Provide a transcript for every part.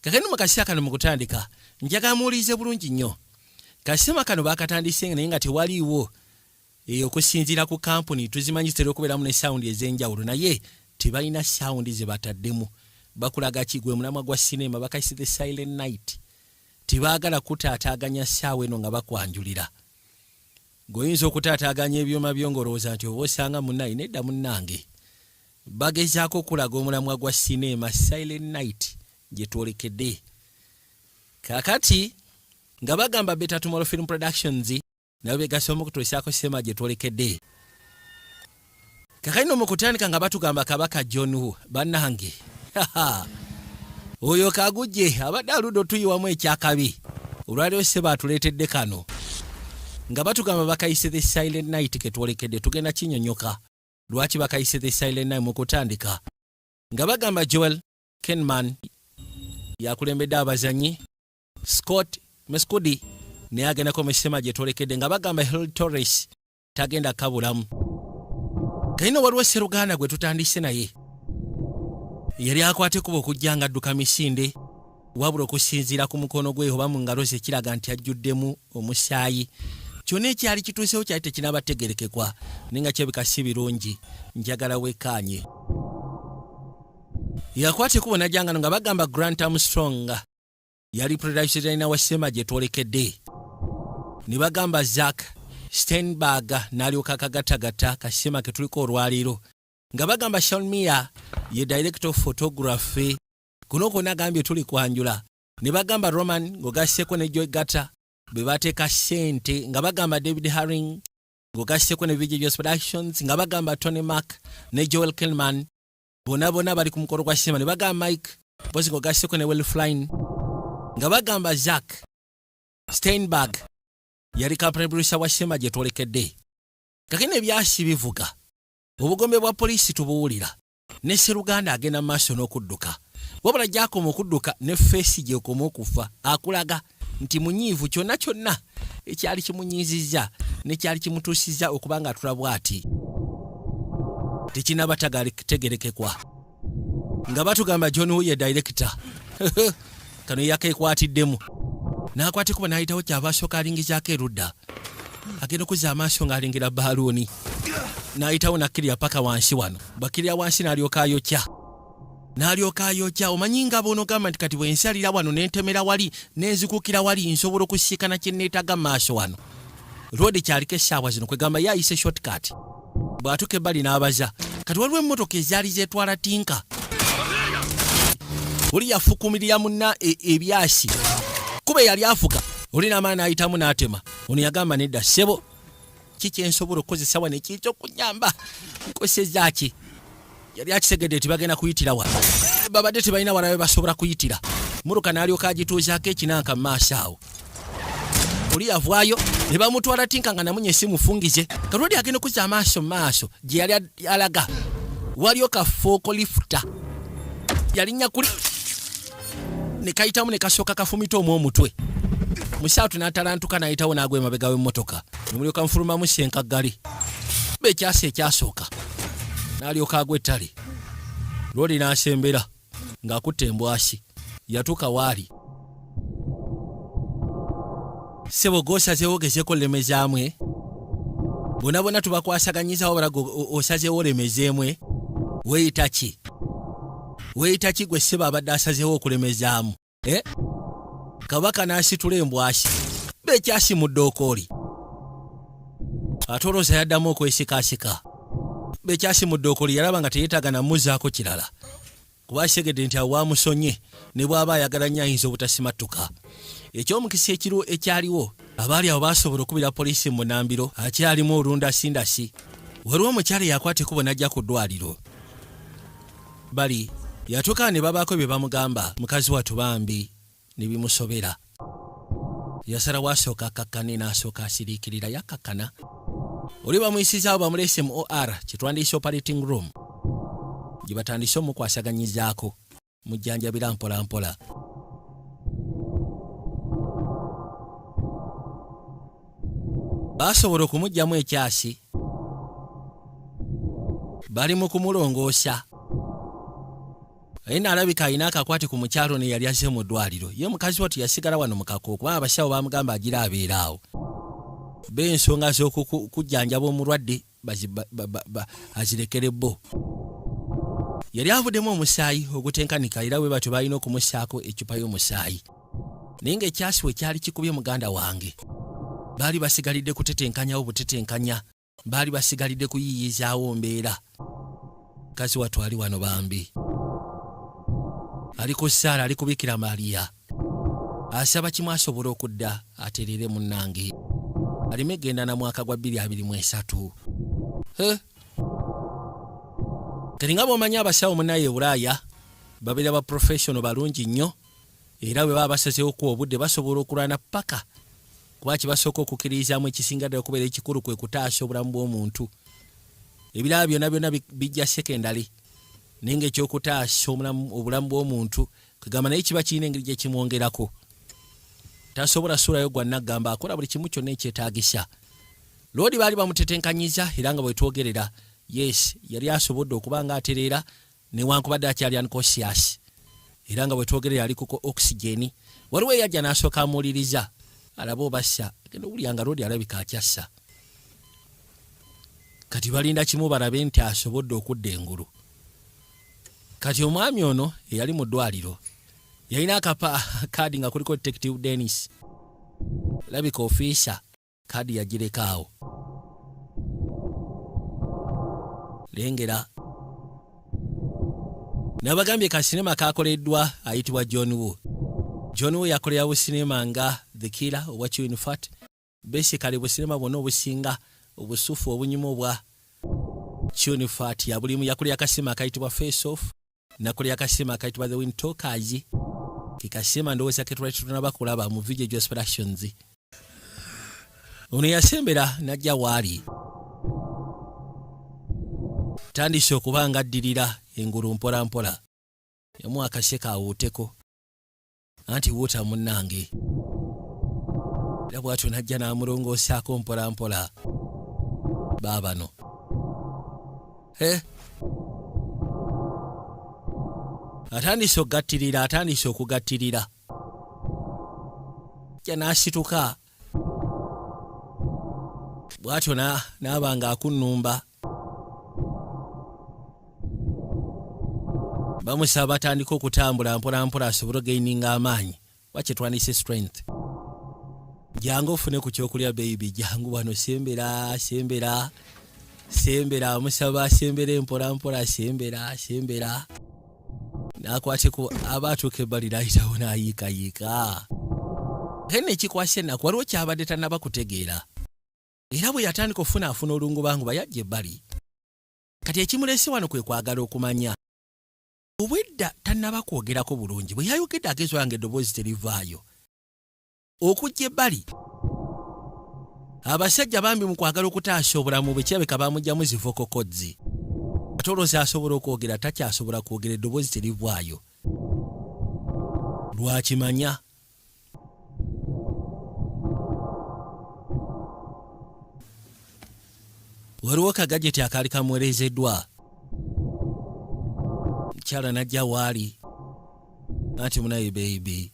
Kakati mu kaseera kano mu kutandika njagala muwulirize bulungi nnyo. Kasema kano bakatandise naye nga tewaliiwo okusinziira ku kampuni tuzimanyi zitera okubeeramu ne sound ez'enjawulo naye tebalina sound ze bataddemu. Bakulaga kigwe mulamwa gwa sinema bakayise The Silent Night. Tibaagala kutaataaganya ssaawa eno nga bakwanjulira. Goyinza okutaataaganya ebyuma byongolooza nti oba osanga munnayi nedda munnange. Bagezaako okulaga omulamwa gwa sinema Silent Night gye twolekedde. Kakati nga bagamba Better Tomorrow Film Productions nabo begasoma okutuusaako sinema gye twolekedde. Kakati no mu kutandika nga batugamba Kabaka John Woo bannange. Oyo kagujje abadde aludo tuyiwamu ekyakabi. Olwaliro se baatuleetedde kano. Nga batugamba bakayise The Silent Night ke twolekedde tugenda kinyonyoka. Lwaki bakayise The Silent Night mu kutandika. Nga bagamba Joel Kinnaman yakulembedde abazanyi. Scott Mescudi naye agendako mu sinema gye twolekedde nga bagamba Hill Torres tagenda kabulamu. Kayino waliwo Sseruganda gwe tutandise naye. Yali akwate kuba okujja nga adduka misinde wabula okusinziira ku mukono gwe oba mu ngalo ze kiraga nti ajjuddemu omusaayi. Kyonna ekyali kituusewo kyali tekinabategerekekwa naye nga kyebika si birungi njagala wekkaanye. Yakwate kuba najjangano nga bagamba Grant Armstrong yali producer designer wa sinema gye twolekedde. Ne bagamba Zack Steinberg n'alyoka akagatagata kasema ke tuliko olwaliro. Nga bagamba Sean Mia ye director of photography. Kuno konna agambye tuli kwanjula. Ne bagamba Roman ng'ogasseko ne Joy Gata be bateeka ssente. Nga bagamba David Haring ng'ogasseko ne Vijay Productions. Nga bagamba Tony Mack ne Joel Kinnaman bonna bali ku mukolo gwa sinema. Ne bagamba Mike Bosi ng'ogasseko ne Will Flynn. Nga bagamba Zack Steinberg yali producer wa sinema gye twolekedde. Kakene ebyasi bivuga. Obugombe bwa poliisi tubuwulira. Ne Sseruganda agenda maaso n'okudduka. Wabula gy'akoma okudduka ne feesi gye ekoma okufa akulaga nti munyiivu kyonna ekyali kimunyiizizza ne kyali kimutuusizza okuba nga atula bw'ati. Tekinaba tegerekekwa. Nga batugamba John Woo ye director. Kano yakeekwatiddemu. N'akwate kuba n'ayitawo ky'abasooka alingizaako erudda. Agenda okuzza amaaso ng'alengera baaluuni. N'ayitawo nakkirira paka wansi wano. Bakkirira wansi n'alyoka ayokya. Omanyi nga boonogamba nti kati bwe nsalira wano n'entemera wali n'enzikukira wali nsobola okusiikana kye neetaaga maaso wano. Roodi kyaliko essaawa zino kwegamba yaayise shortcut. Bw'atuuka ebbali n'abaza. Kati waliwo emmotoka ezaali zeetwala tinka. Oli yafukumirira munna ebyasi. Kuba yali afuka. Oli n'amaana n'ayitamu n'atema. Ono yagamba nedda ssebo. Kiki ensobola okukozesa wano ekiyinza okunyamba? Nkosezza ki? Yali akisegedde nti bagenda kuyitira wano. Babadde tebalina walawe basobola kuyitira. Muruka n'alyoka agituuzaako ekinanka mu maaso awo. Oli yavaayo ne bamutwala tinka nga namunye si mufungize. Kalodi agenda okuzza amaaso mu maaso gye yali alaga. Waliyo kafooko lifuta. Yalinnya kuli ne kayitamu ne kasooka kafumita omutwe. Musaatu n'atalantuka n'ayitawo n'agwa emabega w'emmotoka. Ne mulyoka mufulumamu ssenkaggali. Bekyasa ekyasooka. N'alyoka agwa ettale. Looli n'asembera ng'akutte embwasi. Yatuuka waali. Ssebo g'osazeewo ogezeeko olemezaamwe. Bonna tubakwasaganyizawo balaga osazeewo olemezeemwe. Weeyita ki? Weeyita ki gwe ssebo abadde asazeewo okulemezaamu? Kabaka n'asitula embwasi. Bekyasimudde okooli. Ate olowooza yaddamu okwesikasika. Bekyasimudde okooli yalaba nga teyeetaaga namuzzaako kirala. Kuba asegedde nti awo wamusonye ne bw'aba ayagala nnyo ayinza obutasimattuka. Eky'omukisa ekyaliwo abaali awo baasobola okubira poliisi mu Nambiro akyalimu olundasindasi. Waliwo omukyala yakwata ekkubo n'ajja ku ddwaliro. Bali yatuuka ne babaako bye bamugamba mukazi wattu bambi ne bimusobera. Yasalawo asooka akakkane n'asooka asiriikirira yakkakkana. Oli bamuyisizaawo bamuleese mu OR kyetwandiise operating room gye batandise omukwasaganyizaako mujjanjabira mpola mpola. Baasobola okumuggyamu ekyasi. Bali mu kumulongoosa. Ayina alabika ayina akakwate ku mukyalo ne yali azze mu ddwaliro. Ye mukazi watu yasigala wano mu Kakooko kuba abasawo bamugamba agira abeera awo. B'ensonga z'okujjanjaba omulwadde azirekere bo. Yali avuddemu omusaayi ogutenkanika era bwe batyo balina okumussaako eccupa y'omusaayi. Naye ng'ekyasiwe kyali kikubye muganda wange. Baali basigalidde kutetenkanyawo butetenkanya. Baali basigalidde kuyiiyizaawo mbeera. Mukazi watu ali wano bambi. Ali ku ssaala ali ku Bikira Mariya. Asaba kimu asobola okudda atereere munnange. Alime genda na mwaka gwa 2023. Kati nga bw'omanyi abasawo munnaye e Bulaaya babeera ba professional balungi nnyo era bwe baba basazeewo ku obudde basobola okulwana paka kuba kibasooka okukkiririzaamu ekisinga ddala okubeera ekikulu kwe kutaasa obulamu bw'omuntu. Ebirala byonna bijja secondary naye ng'ekyokutaasa obulamu bw'omuntu kugamba naye kiba kirina engeri gye kimwongerako. Tasobola ssuulayo gwa naggamba akola buli kimu kyonna ekyetaagisa. Loodi baali bamutetenkanyiza era nga bwe twogerera yes yali asobodde okuba nga atereera newankubadde akyali unconscious era nga bwe twogerera ali ku oxygeni. Waliwo eyajja n'asooka amuwuliriza alaba obassa genda owulira nga Loodi alabika akyassa. Kati balinda kimu balabe nti asobodde okudda engulu. Kati omwami ono eyali mu ddwaliro yalina akapa kaadi nga kuliko Detective Dennis. Labika ofiisa kaadi yagireka awo. Lengera nabagambye ka sinema kakoleddwa ayitibwa John Woo. John Woo yakolera businema nga The Killer owa Chewin Fat. Basically businema bwonna obusinga obusufu obunyuma obwa Chewin Fat yabulimu. Yakolera akasima akayitibwa Face Off nakolera akasima akayitibwa The Wind Talkers. Kikasima ndowooza ke twali tunaba kulaba mu video expressions. Ono yasembera najja waali tandise okuba nga addirira engulu mpola mpola. Yamuwa akaseka awuuteko anti wuuta munnange. Era bw'atyo najja n'amulongoosaako mpola mpola. Baabano atandise okugattirira jja n'asituka bw'atyo n'aba nga akunnumba. Bamusaba batandika okutambula mpola mpola asobole gaininga amaanyi. Wakye twanise strength. Jangu ofune ku kyokulya baby, jangu wano sembera. Amusaba asembere mpola mpola sembera. N'akwateko abaatuuka ebbali n'ayitawo n'ayiikayiika. Hene ekikwasa ennaku waliwo kyabadde tannaba kutegeera. Era bwe yatandika afuna olungubanguba yajja ebbali. Kati ekimulese wano kwe kwagala okumanya. Obwedda tannaba kwogerako bulungi bwe yayogedde agezwa nga eddoboozi terivaayo. Okujja ebbali. Abasajja bambi mu kwagala okutaasa obulamu bwe kirabika baamugyamu zivokokodzi. Atolooza asobola okwogera takyasobola kwogera eddoboozi terivaayo. Lwakimanya. Waliwo kagajeti akaali kamuweerezeddwa. Mukyala najja waali anti munaye baby.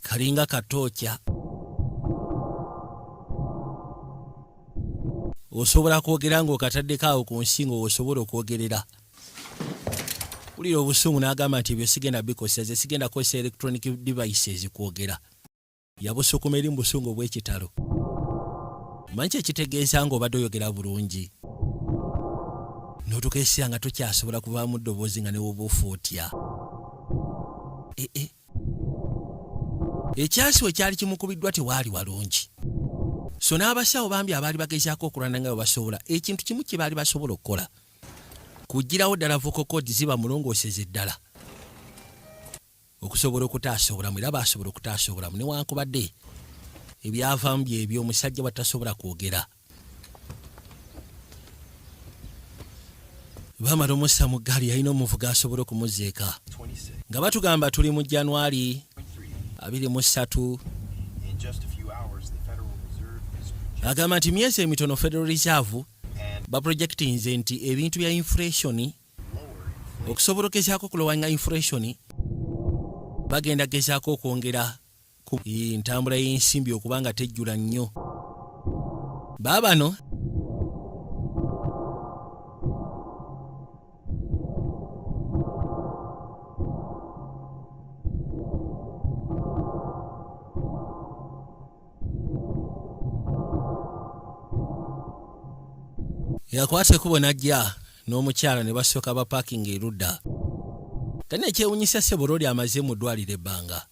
Kalinga katookya. Osobola kwogera ng'okataddeko awo ku nsingo osobola okwogerera. Wulira obusungu n'agamba nti ebyo sigenda bikosa ze sigenda kosa electronic devices kwogera. Yabusukuma eri mu busungu obw'ekitalo. Manyi ekitegeeza ng'obadde oyogera bulungi. N'otukeesera nga tokyasobola kuvaamu ddoboozi nga ne woba ofuutya. Ekyasiwe kyali kimukubiddwa tewaali walungi. So n'abasawo bambi abaali bagezaako okulwana nga bwe basobola ekintu kimu kye baali basobola okukola. Kugirawo ddala vokokodi ziba mulongooseze ddala. Okusobola okutaasa obulamu era baasobola okutaasa obulamu newankubadde ebyavaamu byebyo omusajja batasobola kwogera. Bamala omussa mu ggaali yalina omuvuga asobola okumuzeeka. Nga batugamba tuli mu January 23. Agamba nti myezi emitono Federal Reserve baprojectinze nti ebintu bya inflation okusobola okugezaako kulowanga inflation bagenda gezaako okwongera ku ntambula y'ensimbi okubanga tejjula nnyo. Baabano yakwase kubo najja n'omukyala ne basooka ba parking erudda. Kane ekyewunyisa ssebo Lodi amaze mu ddwaliro ebbanga.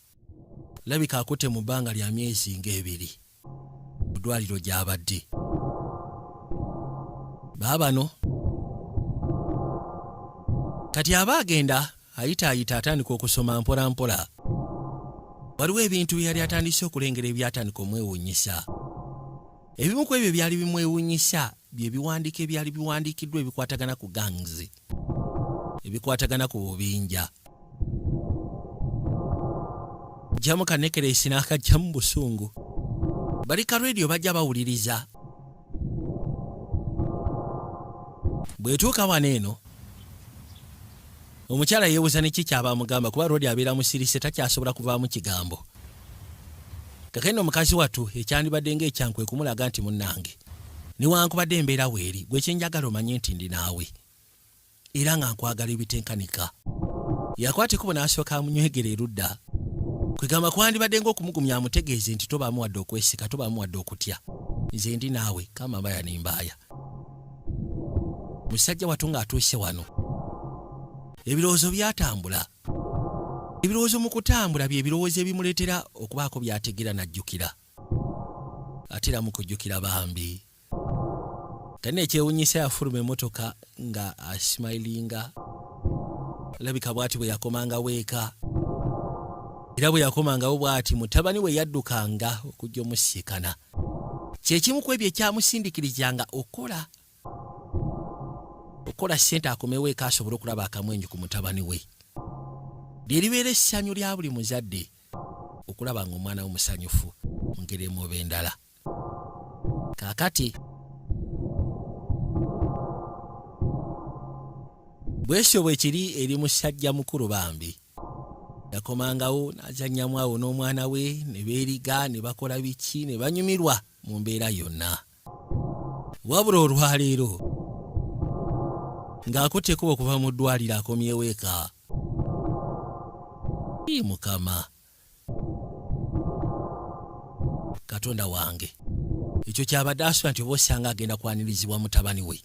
Labika akutte mu bbanga lya myezi ng'ebiri mu ddwaliro gy'abadde. Baabano kati aba agenda ayitaayita atandika okusoma mpola mpola. Waliwo ebintu bye yali atandise okulengera ebyatandika omwewuunyisa. Ebimu ku ebyo byali bimwewuunyisa bye biwandiiko ebyali biwandiikiddwa ebikwatagana ku gangs, ebikwatagana ku bubinja. Jamu Kanekeresi n'akajja mu busungu. Bali ka radio bajja bawuliriza. Bwetuuka wano eno omukyala yeebuuza ne ki kyaba amugamba kuba Lodi abeera musirise takyasobola kuvaamu kigambo. Kakeno omukazi wattu ekyandibadde ng'ekyankwe kumulaga nti munnange newankubadde embeera weeri gwe kyenjagala omanye nti ndi naawe era nga nkwagala ebitenkanika. Yakwata ekkubo n'asooka amunywegera erudda. Kwegamba kwandibadde ng'okumugumya amutegeeze nti tobaamu wadde okwesika, tobaamu wadde okutya. Nze ndi naawe kama mbaya nimbaaya. Musajja wattu ng'atuuse wano ebirowoozo byatambula. Ebirowoozo mu kutambula bye birowoozo ebimuleetera okubaako byategeera n'ajjukira. Atera mu kujjukira bambi. Kane ekyewunyisa yafuluma emmotoka nga asmilinga. Labika bw'ati bwe yakomanga weeka. Era bwe yakomangawo bw'ati mutabani we yaddukanga okujja omusiikana. Kyekimu ku ebyo ekyamusindikirizanga okola ssente akomewo eka asobole okulaba akamwenyu ku mutabani we. Lye libeera essanyu lya buli muzadde okulaba ng'omwana we musanyufu mu ngeri emu oba endala. Kaakati bwesyo bwe kiri eri musajja mukulu bambi. Yakomangawo n'azannyamu awo n'omwana we ne beeriga ne bakola biki ne banyumirwa mu mbeera yonna. Wabula olwaleero ng'akutte ekkubo okuva mu ddwaliro akomyewo eka. Mukama Katonda wange, ekyo kyabadde asula nti oba osanga agenda kwanirizibwa mutabani we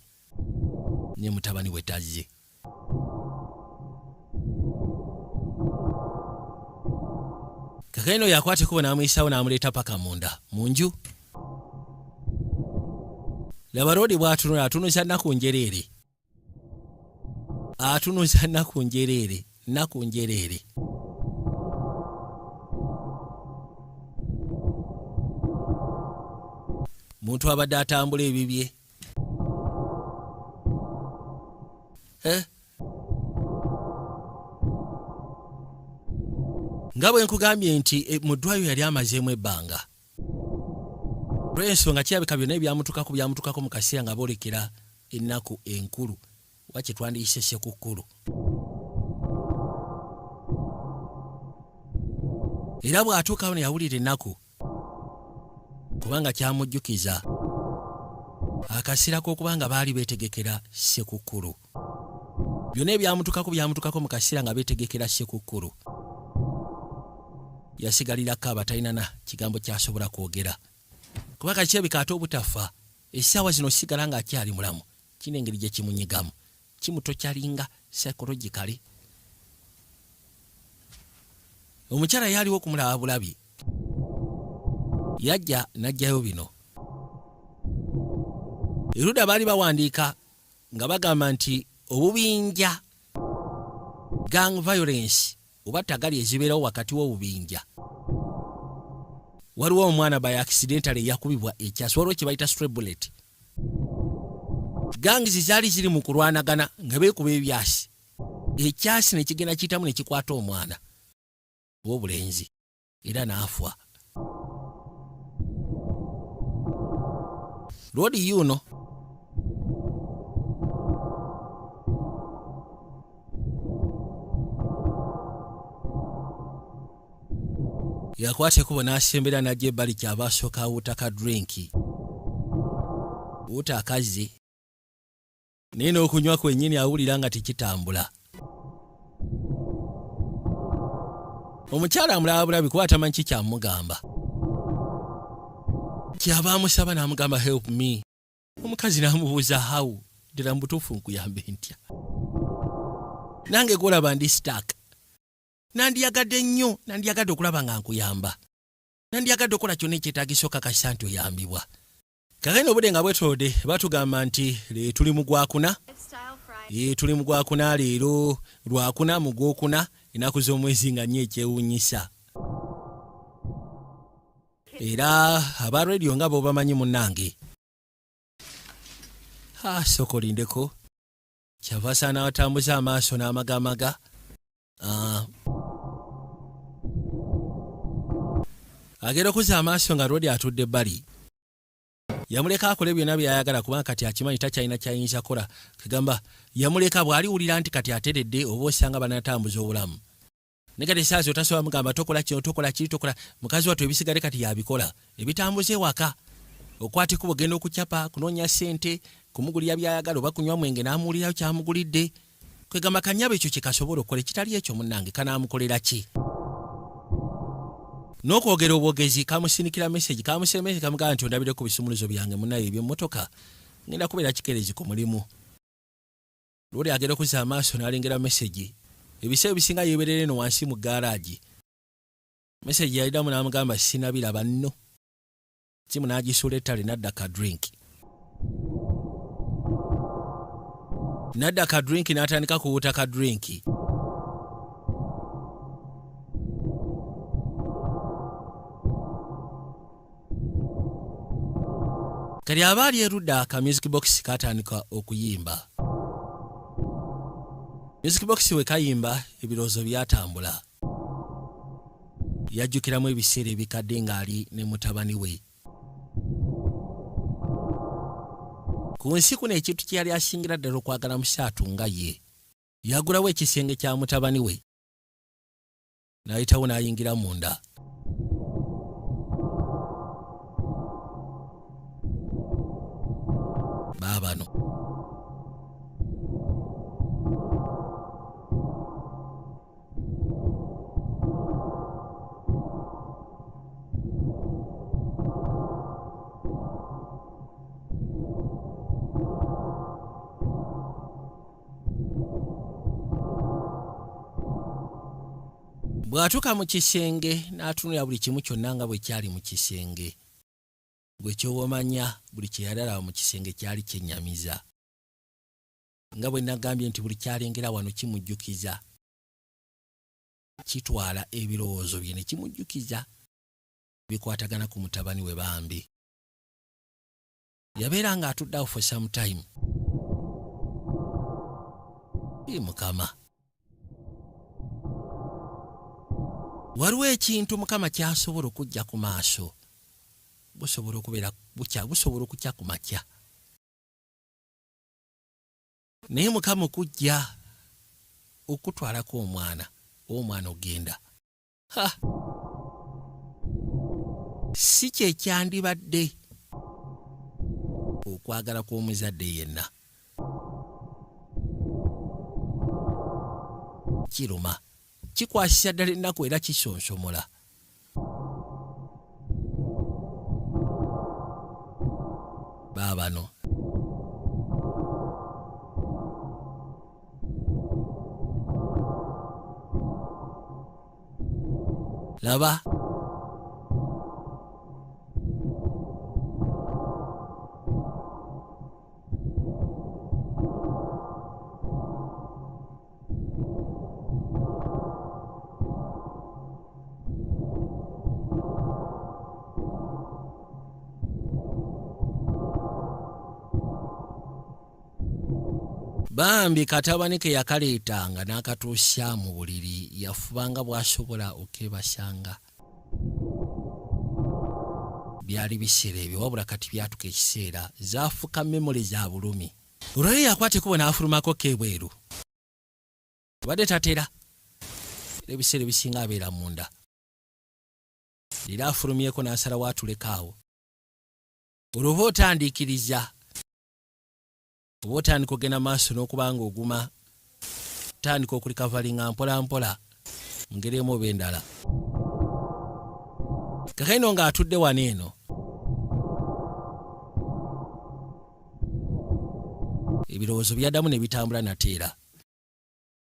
ne mutabani we tazze. Kakeno yakwata ekkubo n'amuyisaawo n'amuleeta paka munda mu nju. Laba Lodi bw'atunula atunuza nnaku njereere. Atunuza nnaku njereere, nnaku njereere. Muntu abadde atambula ebibye. Nga bwe nkugambye nti mu ddwaliro yali amazeemu ebbanga. Olw'ensonga kirabika byonna ebyamutukako mu kaseera nga boolekera ennaku enkulu oba kye twandiyise Ssekukkulu. Era bw'atuukawo ne yawulira ennaku kubanga kyamujjukiza akaseera k'okubanga baali beetegekera Ssekukkulu. Byonna ebyamutukako mu kaseera nga beetegekera Ssekukkulu. Yasigalirako abatalina kigambo kyasobola kwogera. Kuba kati kirabika ate obutafa essaawa zino sigala ng'akyali mulamu. Kino engeri gye kimunyigamu. Kimutokyalinga psychologically. Omukyala yaliwo okumulaba bulabi. Yajja n'ajjayo bino. Erudda baali bawandiika nga bagamba nti obubinja, gang violence oba tagali ezibeerawo wakati w'obubinja. Waliwo omwana by accidentally yakubibwa ekyasi, waliwo kye bayita stray bullet. Gangs zaali ziri mu kulwanagana nga beekuba ebyasi. Ekyasi ne kigenda kiyitamu ne kikwata omwana w'obulenzi era n'afa. Lodi yuno yakwate kubo n'asembera n'ajja ebbali ky'aba asooka awuuta ka drinki wuuta akazzi naye n'okunywa kwennyini awulira nga tekitambula. Omukyala amulaba bulabi kuba tamanyi ki kyamugamba. Kyaba amusaba n'amugamba help me. Omukazi n'amubuuza how ddala mu butuufu nkuyambe ntya. Nange gwolaba ndi stuck. Nandiyagadde nnyo, nandiyagadde okulaba nga nkuyamba. Nandiyagadde okola kyonna ekyetaagisa okakasa nti oyambibwa. Kakano obudde nga bwetolodde batugamba nti tuli mu Gwakuna. Tuli mu Gwakuna leero Lwakuna mu Gwokuna ennaku z'omwezi nga nnyo ekyewuunyisa. Era aba radio nga bw'obamanyi munnange. Sooka olindeko. Kyava asaana watambuza amaaso n'amagamaga. Agenda okuza amaaso nga Rodi atudde ebbali. Yamuleka akole byonna by'ayagala kubanga kati akimanyi takyalina kyayinza kola. Kagamba yamuleka bw'aliwulira nti kati ateredde oba osanga banatambuza obulamu. Ne kati esaazi otasobola mugamba tokola kino tokola kiri tokola. Mukazi wattu ebisigale kati yabikola. Ebitambuze waka. Okwata ekkubo genda okucapa kunoonya ssente kumugulira by'ayagala oba kunywa mwenge n'amuwulirayo kyamugulidde. Kwegamba kannyaba ekyo kye kasobola okukola ekitali ekyo munnange kanaamukolera ki? N'okwogera obwogezi kamusinikira message kamusemese kamugamba nti ondabire ku bisumuluzo byange munnaye eby'emmotoka ngenda kubeera kikeerezi ku mulimu. Lwoli agenda okuza amaaso n'alengera message. Ebiseera bisinga yeeberera eno wansi mu garage. Message yalidamu n'amugamba sinabiraba nno. Simu n'agisuula ettale n'adda ka drink. N'adda ka drink n'atandika kuwuuta ka drink. Kali abaali erudda ka music box katandika okuyimba. Music box we kayimba ebirowoozo byatambula. Yajjukiramu ebiseera ebikadde ng'ali ne mutabani we. Ku nsi kuno ekintu kye yali asingira ddala okwagala musaatu nga ye. Yagulawo ekisenge kya mutabani we. N'ayitawo n'ayingira munda. Baabano. Bw'atuuka mu kisenge n'atunula buli kimu kyonna nga bwe kyali mu kisenge. Bwe ky'omanya buli kye yalaba mu kisenge kyali kyennyamiza. Nga bwe nagambye nti buli kyalengera wano kimujjukiza. Kitwala ebirowoozo bye ne kimujjukiza. Bikwatagana ku mutabani we bambi. Yabeera ng'atudde awo for some time. Mukama. Waliwo ekintu Mukama ky'asobola okujja ku maaso. Busobola okubeera bukya, busobola okukya ku makya. Naye Mukama okujja okutwalako omwana ogenda. Si kye kyandibadde okwagala kw'omuzadde yenna. Kiruma. Kikwasisa ddala ennaku era kisonsomola. Baabano. Laba. Bambi katabani ke yakaleetanga n'akatuusa mu buliri yafubanga bw'asobola okebasanga. Byali biseera ebyo wabula kati byatuka ekiseera zaafuka memole za bulumi. Olwali yakwata ekkubo n'afulumako k'ebweru. Obadde tatera. Ebiseera ebisinga abeera munda. era afulumyeko n'asalawo atulekaawo. Olwo otandikiriza oba otandika ogenda maaso n'okubanga oguma tandika okulikavalinga mpola mpola mu ngeri emu oba endala. Kakaino ng'atudde wano eno ebirowoozo byaddamu ne bitambula nateera.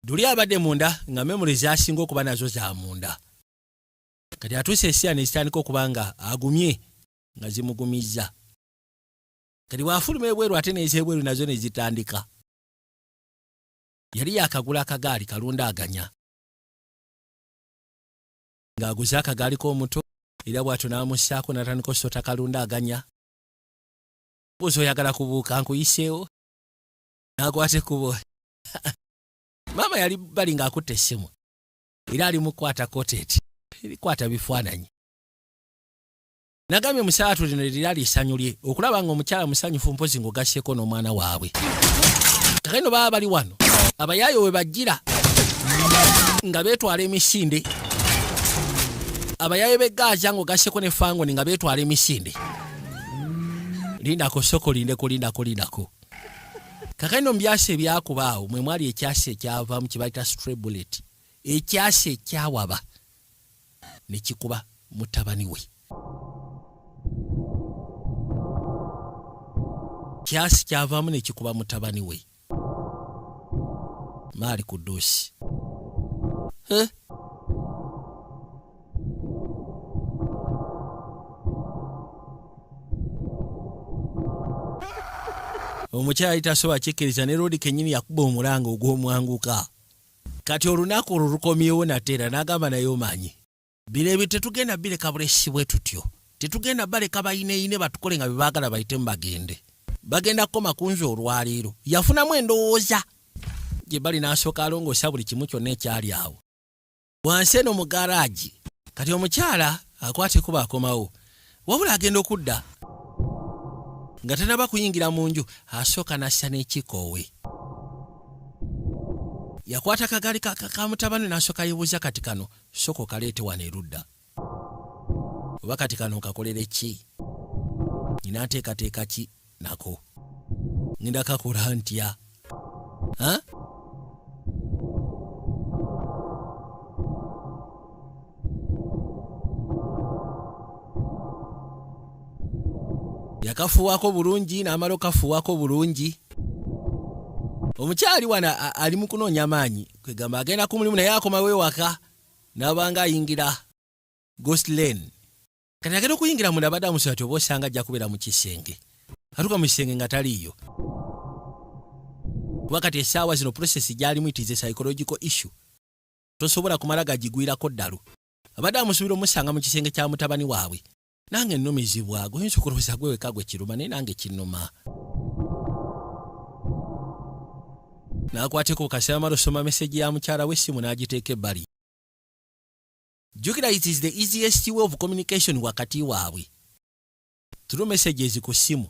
Duli abadde munda nga memuli zasinga okuba nazo za munda. Kati atuuse essira ne zitandika okuba nga agumye nga zimugumizza. Kati waafuluma ebweru ate n'ez'ebweru nazo ne zitandika. Yali yakagula akagaali kalundaaganya. Ng'aguze akagaali k'omuto era bw'atyo n'amussaako n'atandika osota kalundaaganya. Buuza oyagala kubuuka nkuyiseewo? N'akwata ekkubo. Maama yali bali ng'akutte essimu era ali mu kukwata koteeti erikwata bifaananyi. Nagambye musaatu lino lirira lisanyu lye okulaba ng'omukyala musanyufu mpozi ng'ogasseko n'omwana waabwe. Kakaino baba bali wano abayaayo we bajjira nga beetwala emisinde. Abayaayo b'eggaza ng'ogasseko ne fangoni nga beetwala emisinde. Lindako soko lindako. Kakaino mu byasa ebyakubaawo mwe mwali ekyasa ekyavaamu kye bayita stray bullet. Ekyasa ekyawaba ne kikuba mutabani we. Kyasi kyavaamu ne kikuba mutabani we. Maali Kudusi. Omukyala ayitasobola kikkiriza ne Lodi kennyini yakuba omulanga ogw'omwanguka. Kati olunaku olwo lukomyewo nateera n'agamba naye omanyi. Bino tetugenda bireka bulesibwe tutyo. Tetugenda baleka bayineeyine batukole nga bebaagala bayitemu bagende. Bagenda kukoma kunzi olwaleero. Yafunamu endowooza. Gye bali n'asooka alongoosa buli kimu kyonna ekyali awo. Wansi eno mu garaaji. Kati omukyala akwate kuba akomawo. Wabula agenda okudda. Nga tanaba kuyingira mu nju asooka n'assa n'ekikoowe. Yakwata akagaali ka mutabani n'asooka yeebuuza kati kano sooka okaleete wano erudda. Oba kati kano nkakolere ki? Nina nteekateeka ki nako? Ngenda kakola ntya? Yakafuwako bulungi n'amala okafuwako bulungi. Omukyali wana ali mu kunoonya maanyi kwegamba agenda ku mulimu naye akomawo ewaka n'abanga ayingira Ghost Lane. Kati agenda okuyingira munda abadde amusaba ati oba osanga ajja kubeera mu kisenge. Atuuka mu kisenge nga taliiyo. Kuba kati essaawa zino process gy'alimu it is a psychological issue. Tosobola kumala gagigwirako ddalu. Abadde amusubira omusanga mu kisenge kya mutabani waabwe. Nange nnumizibwago oyinza okulowooza gwe weka gwe kiruma naye nange kinnuma. N'akwateko kaseera amala osoma meseji ya mukyala w'essimu n'agiteeka ebbali. Jjukira it is the easiest way of communication wakati waabwe. Through messages ku ssimu.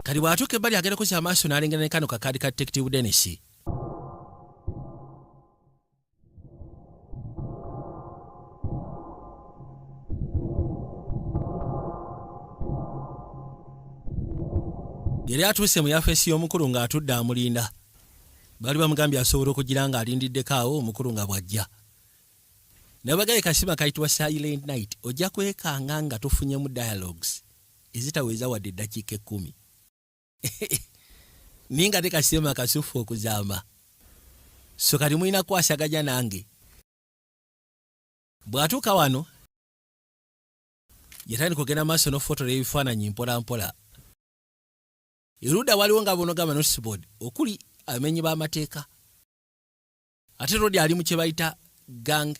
Kati bw'atuuka ebbali agenda kuza amaaso n'alengera ne kano kakaadi ka Detective Dennis. Yali atuuse mu yafeesi y'omukulu ng'atudde amulinda. Bali bamugambye asobola okugira nga alindiddeko awo omukulu nga bw'ajja. Nabagaye kasima kayitibwa Silent Night ojja kwekanga nga tufunyemu dialogues ezitaweza wadde eddakiika 10. Ninga te kasima kasufu okuzaama. So kati mulina kwasaganya nange. Bw'atuuka wano yatandika okugenda maaso n'ofotola ebifaananyi mpola mpola. Erudda waliwo nga bonogama noticeboard okuli amenyi b'amateeka. Ate Lodi ali mu kye bayita gang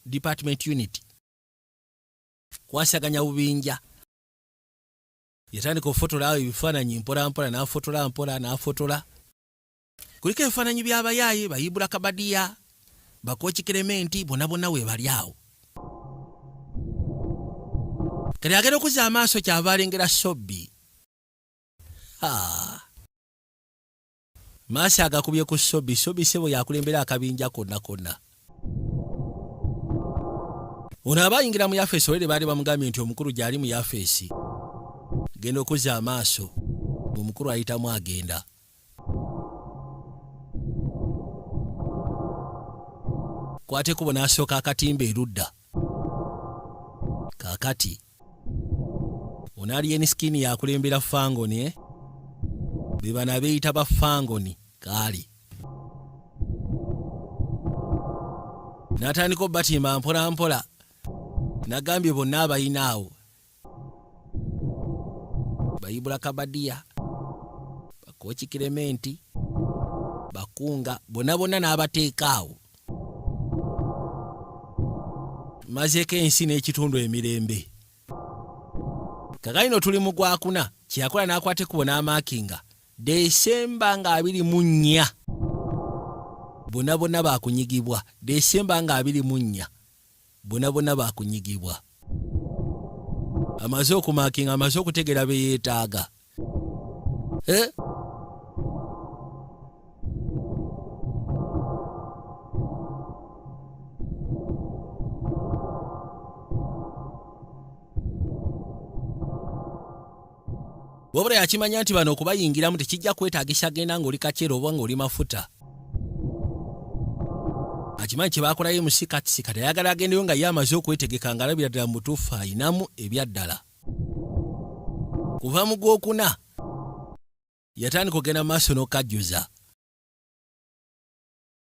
department unit. Kwasaganya bubinja. Yatandika okufotola awo ebifaananyi mpola mpola n'afotola mpola n'afotola. Kuliko ebifaananyi by'abayaaye Bayibula Kabadiya, Bakooki Clement bonna we bali awo. Kati agenda okuzza amaaso kyava alengera Sobbi. Maasa agakubye ku Sobbi sebo yakulembera akabinja konna konna. ono abayingira mu yafeesi olwere baali bamugambye nti omukulu gy'ali mu yafeesi genda okuzza amaaso omukulu ayitamu agenda. Kwateko bonasooka akatimba erudda kaakati ono alien skin yakulembera fangoni be bana beeyita ba fangoni kaali n'atandika obatimba mpola mpola nagambye bonna abayinaawo bayibula kabadiya bakoki kirementi bakunga bonna n'abateekaawo mazeeko ensi n'ekitundu emirembe. Kakaino tuli mu gwakuna kyeyakola n'akwate kubo n'amaakinga Desemba nga 24 bonna baakunyigibwa. Desemba nga 24 bonna baakunyigibwa. Amaze okumaakinga amaze okutegera be yeetaaga. Wabula yakimanya nti bano okubayingiramu tekijja kwetaagisa genda ng'oli kacero oba ng'oli mafuta. Akimanyi kye baakolayo musikati kati ayagala agendeyo nga ye amaze okwetegeka ng'alabira ddala mu butuufu ayinamu ebyaddala. Kuva mu gwokuna yatandika okugenda mu maaso n'okajjuza.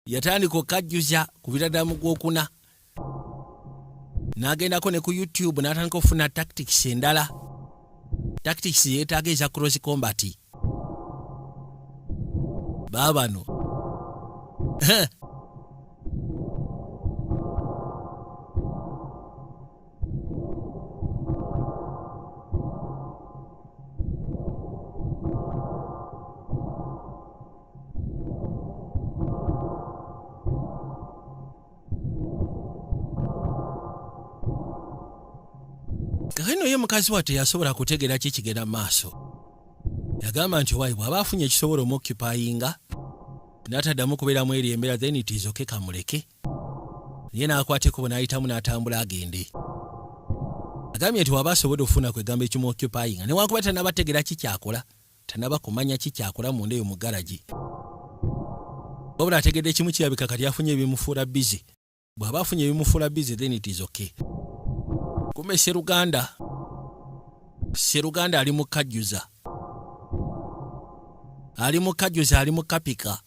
Yatandika okajjuza kubira ddala mu gwokuna. N'agendako ne ku YouTube n'atandika okufuna tactics endala. Tactics yeetaaga eza cross combat. Baabano kakino ye mukazi wa teyasobola kutegeera ki kigenda mu maaso. Yagamba nti wayi bw'aba afunye ekisobola omuokupayinga n'ataddamu kubeeramu eri embeera then it is okay kamuleke. Ye n'akwateko n'ayitamu n'atambula agende. Agambye nti waba asobodde okufuna kwegamba ekimuokupayinga newankubadde tannabategeera ki kyakola tannaba kumanya ki kyakola munda eyo mu garagi. Wabula ategedde ekimu kirabika kati afunye ebimufuula busy. Bw'aba afunye ebimufuula busy then it is okay. Kume Seruganda ali mu kajjuza. Ali mu kajjuza, ali mu kapika.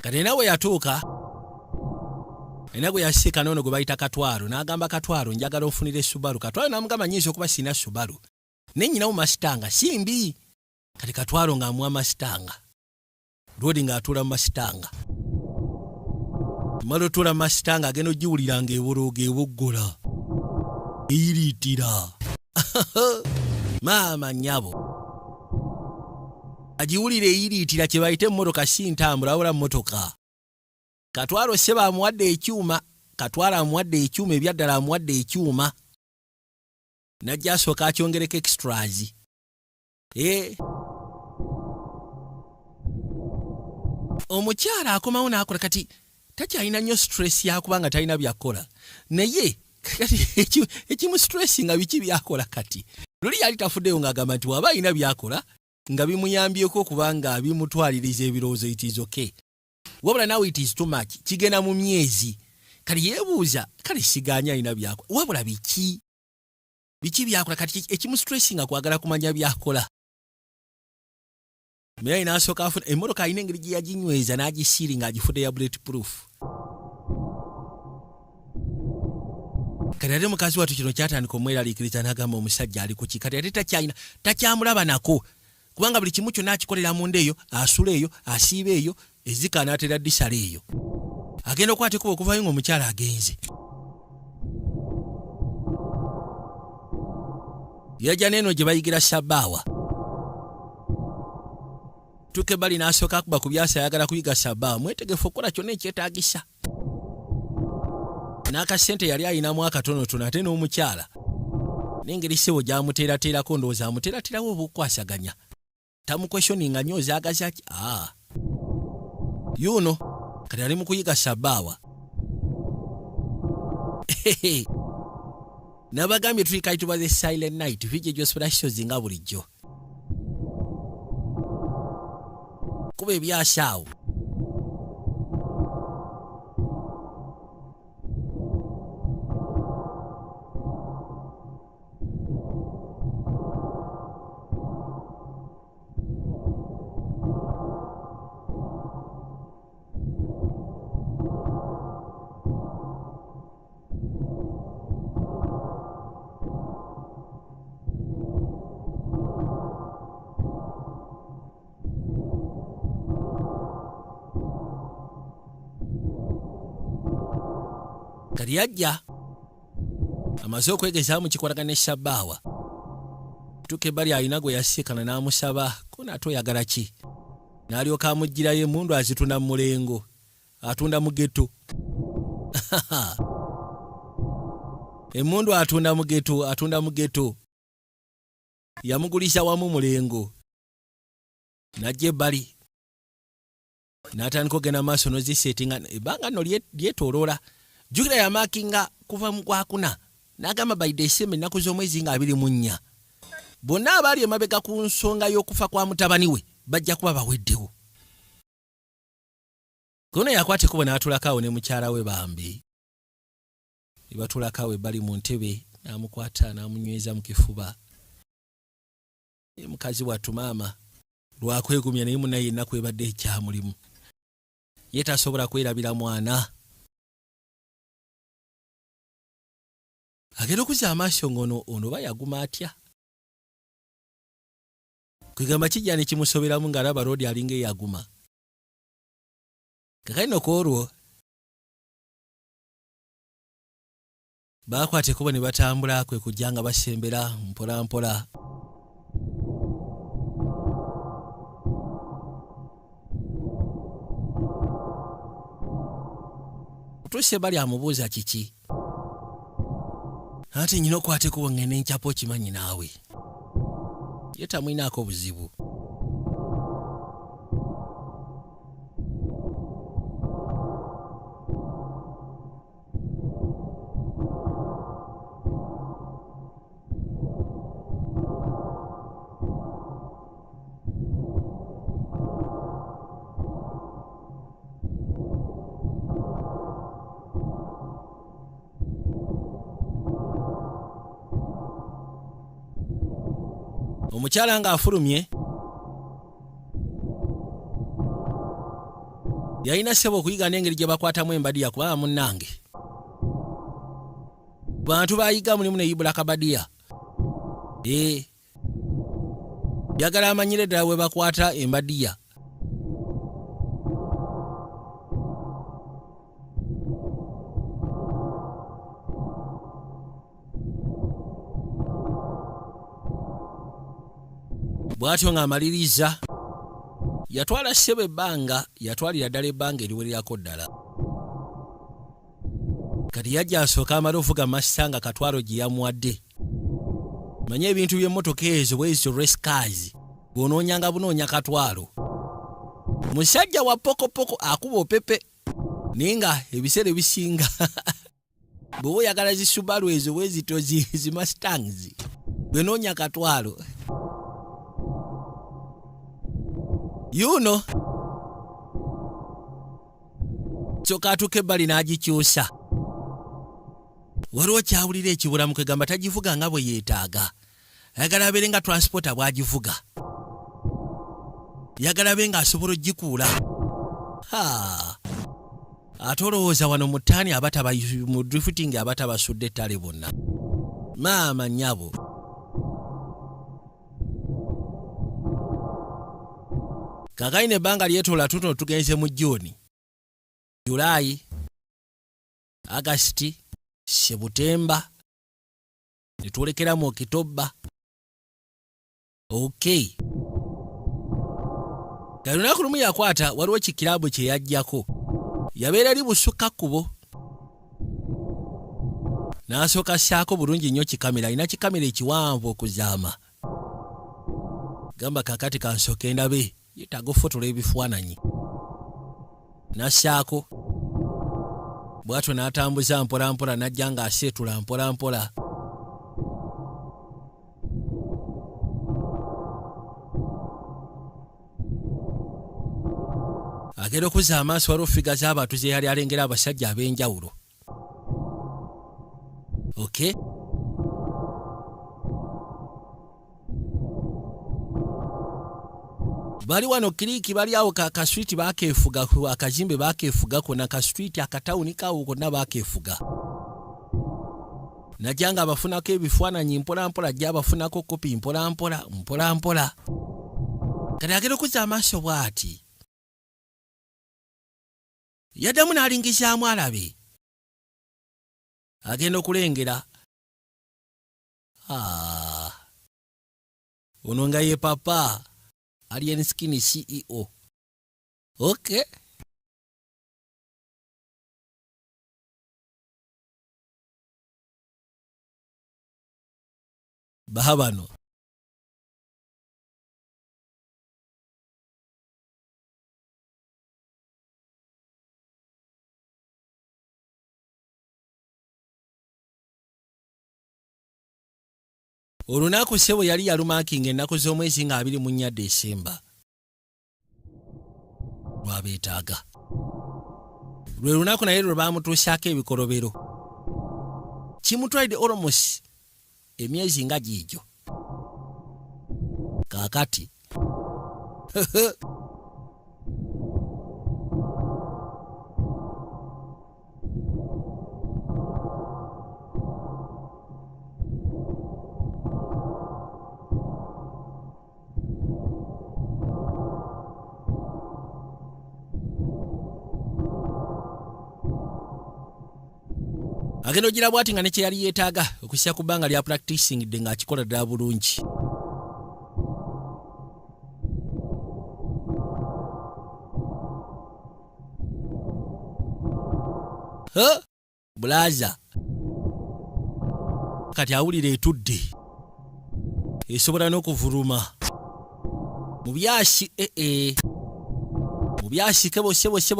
Kati nawe yatuuka enagwe yasika n'ono gwe bayita Katwaro n'agamba Katwaro njagala ofunire Subaru. Katwaro n'amugamba nnyinza okuba sina Subaru ne nnyinawo Masitanga simbi. Kati Katwaro ng'amuwa Masitanga Rodi ng'atuula mu Masitanga. Mala otuula mu Masitanga agenda ogiwulira ng'eborooga eboggola eyiriitira maama nnyabo agiwulire eyiriitira kye bayite emmotoka si ntambula wabula mmotoka. Katwaro ssebo amuwadde ekyuma. Katwaro amuwadde ekyuma ebyaddala amuwadde ekyuma. Najja asooka akyongereko extras. Omukyala akomawo n'akola kati takyalina nnyo stress yakubanga talina byakola. Naye kati ekimu stress nga biki byakola kati. Luli yali tafuddeyo ng'agamba nti waba alina byakola nga bimuyambyeko okubanga bimutwaliriza ebirowoozo it is okay. Wabula nawe it is too much. Kigenda mu myezi. Kali yeebuuza kale siganya alina byakola. Wabula biki byakola kati ekimu stress nga kwagala kumanya byakola. Meya n'asooka afuna emmotoka alina engeri gye yaginyweza n'agisiiri ng'agifudde ya bulletproof. Kati ate mukazi wattu kino kyatandika omweraliikiriza n'agamba omusajja ali ku ki. Kati ate takyamulaba nako kubanga buli kimu kyonna akikolera munda eyo, asula eyo, asiiba eyo, ezika n'atera ddisala eyo. agenda okwata ekkubo okuvayo ng'omukyala agenze. Yajja n'eno gye bayigira Sabbaawa. Tuke bali n'asooka akuba ku byasa ayagala kuyiga Sabbaawa. Mwetegefu okukola kyonna ekyetaagisa. N'akasente yali ayinamu akatonotono ate n'omukyala. N'engeri ssebo gy'amuteerateerako ndowooza amuteerateerawo obukwasaganya. Tamukwesyoninga nnyo ozaagaza ki? Yuno kati ali mu kuyiga Sabbaawa. Nabagambye tuli kayitibwa The Silent Night, vijjo gy'osobola shows nga bulijjo. Kuba ebyasa awo. Kati yajja amaze okwegezaamu mu kikolagana ne Sabbaawa. Tuke bali alina gwe yasiikana n'amusaba ko nate oyagala ki? N'alyoka amuggyirayo emmundu azitunda mu mulengo, atunda mu ghetto. Emmundu atunda mu ghetto. Yamugulisa wamu mulengo. Najja ebbali. N'atandika okugenda maaso n'oziseetinga ebbanga nno lyetooloola. Jjukira yamaakinga kuva mu Gwakuna n'agamba by December ennaku z'omwezi nga 24. Bonna abaali emabega ku nsonga y'okufa kwa mutabani we bajja kuba baweddewo. Kono yakwata ekkubo n'atulako awo ne mukyala we bambi. Ne batulako awo ebbali mu ntebe n'amukwata n'amunyweza mu kifuba. Mukazi wattu maama lwakwegumya naye munnaye ennaku ebadde ekyamulimu. Ye tasobola kwerabira mwana. Agenda okuzza amaaso ng'ono oba yaguma atya? Kwegamba kijja ne kimusoberamu ng'alaba Roodi alinga eyaguma. Kakati ku olwo baakwata ekkubo ne batambula kwe kujja nga basembera mpola mpola. Tusse bali amubuuza kiki? Ate nyina okwata ekkubo ng'ende ncapo okimanyi naawe. Ye tamwinaako buzibu. Omukyala ng'afulumye yalina ssebo okuyiga n'engeri gye bakwatamu embadiya kubanga munnange bantu bayiga mulimu ne Ibula Kabadiya. Yagala amanyire ddala bwe bakwata embadiya. Bw'atyo ng'amaliriza yatwala ssebo ebbanga, yatwalira ddala ebbanga eriwererako ddala. Kati yajja asooka amala ovuga Mustang katwalo gye yamuwadde. Manye ebintu by'emmotoka ezo bwezito race cars bw'onoonyanga bunoonya katwalo. Musajja wa pokopoko akuba opepe naye nga ebiseera ebisinga bw'oba oyagala zi Subaru ezo bwezito zi Mustangs bwenoonya katwalo. Yuno kyokka atuuka ebbali n'agikyusa. Waliwo kyawulira ekibulamu kwegamba tagivuga nga bwe yeetaaga. Ayagala abeere nga transporta bw'agivuga. Yagala abe ng'asobola oggikuula. Ate olowooza wano mu ttaani abataba mu drifting abatabasudde ettale bonna. Maama nnyabo. Kaakati n'ebbanga lyetoola tutono tugenze mu June. Julaayi August, September, ne twolekera mu October. Okay. Kati lunaku lumu yakwata waliwo kikirabu kye yajjako. Yabeera ali busukka kkubo. N'asooka ssaako bulungi nnyo kikamera. Alina kikamera ekiwanvu okuzaama. Gamba kakati kansooke ndabe. Yeetaaga ofotola ebifaananyi. N'assaako. Bw'atyo n'atambuza mpola mpola n'ajja ng'aseetula mpola mpola. Agenda okuzza amaaso waliwo ffiga z'abantu ze yali alengera abasajja ab'enjawulo. Okay? Bali wano kiriiki bali awo kaswiti bakeefuga, akazimbe bakeefugako na kaswiti akatawuni kaawo konna bakeefuga. Najja nga abafunako ebifaananyi mpola mpola, ajja abafunako kopi mpola mpola, mpola mpola. Kati agenda okuzza amaaso bw'ati. Yaddamu n'alingizaamu alabe. Agenda okulengera. Ono nga ye papa. Alien Skin CEO. Okay. Bahabano. Olunaku ssebo yali yalumakinga ennaku z'omwezi nga 24 Desemba. Lwabeetaaga. Lwe lunaku naye lwe baamutuusaako ebikolobero. Kimutwalidde almost emyezi nga giigyo. Kaakati. Agenda ogira bw'ati nga ne kye yali yeetaaga okussa ku bbanga lya practicing dde ng'akikola ddala bulungi. Bulaza. Kati awulira etudde. Esobola n'okuvuluma. Mu byasi Mu byasi kebo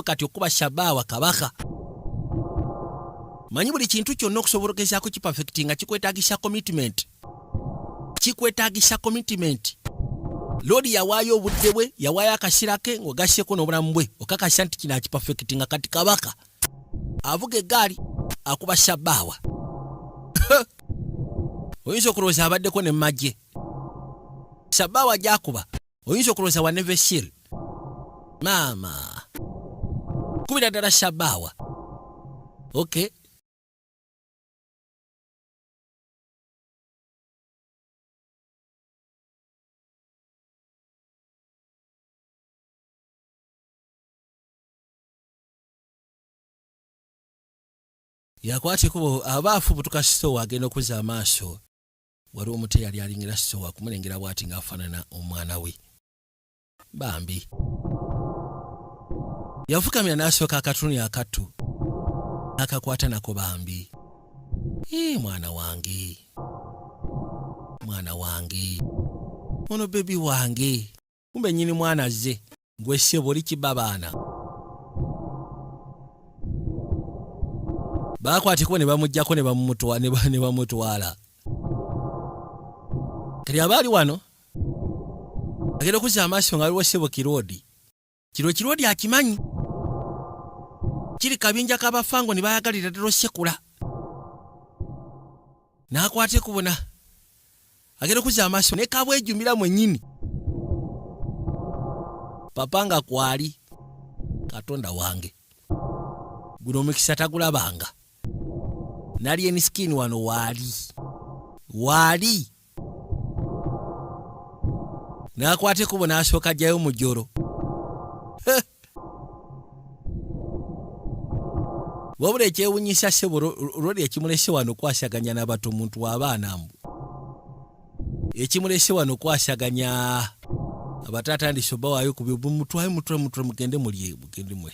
kati okuba Shabaawa kabaka. Manyi buli kintu kyonna okusobolokezaako kipafectinga kikwetaagisa commitment. Kikwetaagisa commitment. Lodi yawaayo obudde bwe, yawaayo akasira ke ng'ogasseko n'obulamu bwe. Okakasa nti kino akipafectinga kati kabaka. Avuga eggaali akuba Shabaawa. Oyinza okulowooza abaddeko ne mmagye. Shabaawa gy'akuba. Oyinza okulowooza wa Navy SEAL. Maama. Kubira ddala Shabaawa. Okay. Yakwata ekubo abaafu butuka sitowa agenda okuzza amaaso. Waliwo omuti yali alingira sitowa kumulengera bw'ati ng'afaanana omwana we. Bambi. Yafukamira n'asooka akatuni akattu. Akakwata nako bambi. Mwana wange. Mwana wange. Ono bebi wange. Kumbe nnyini mwana ze. Gwe ssebo oli kibabaana. Baakwateko ne bamuggyako ne bamutwala. Kati abaali wano agenda okuzza amaaso nga waliwo ssebo Kiroodi. Kiroodi akimanyi. Kiri kabinja k'abafango ne bayagalira ddala ossekula. N'akwata ekubona. Agenda okuzza amaaso ne kabwejjumbira mwennyini. Papa nga kwali. Katonda wange. Guno omukisa tagulabanga. Alien Skin wano waali. N'akwata ekubo n'asooka ajjayo mu jjolo. wabula ekyewunyisa ssebo lwali ekimulese wano kwasaganya n'abato omuntu w'abaana mbu ekimulese wano kwasaganya abataata ndisoba waayo ku byo mutwaye mugende mulye mugende mwe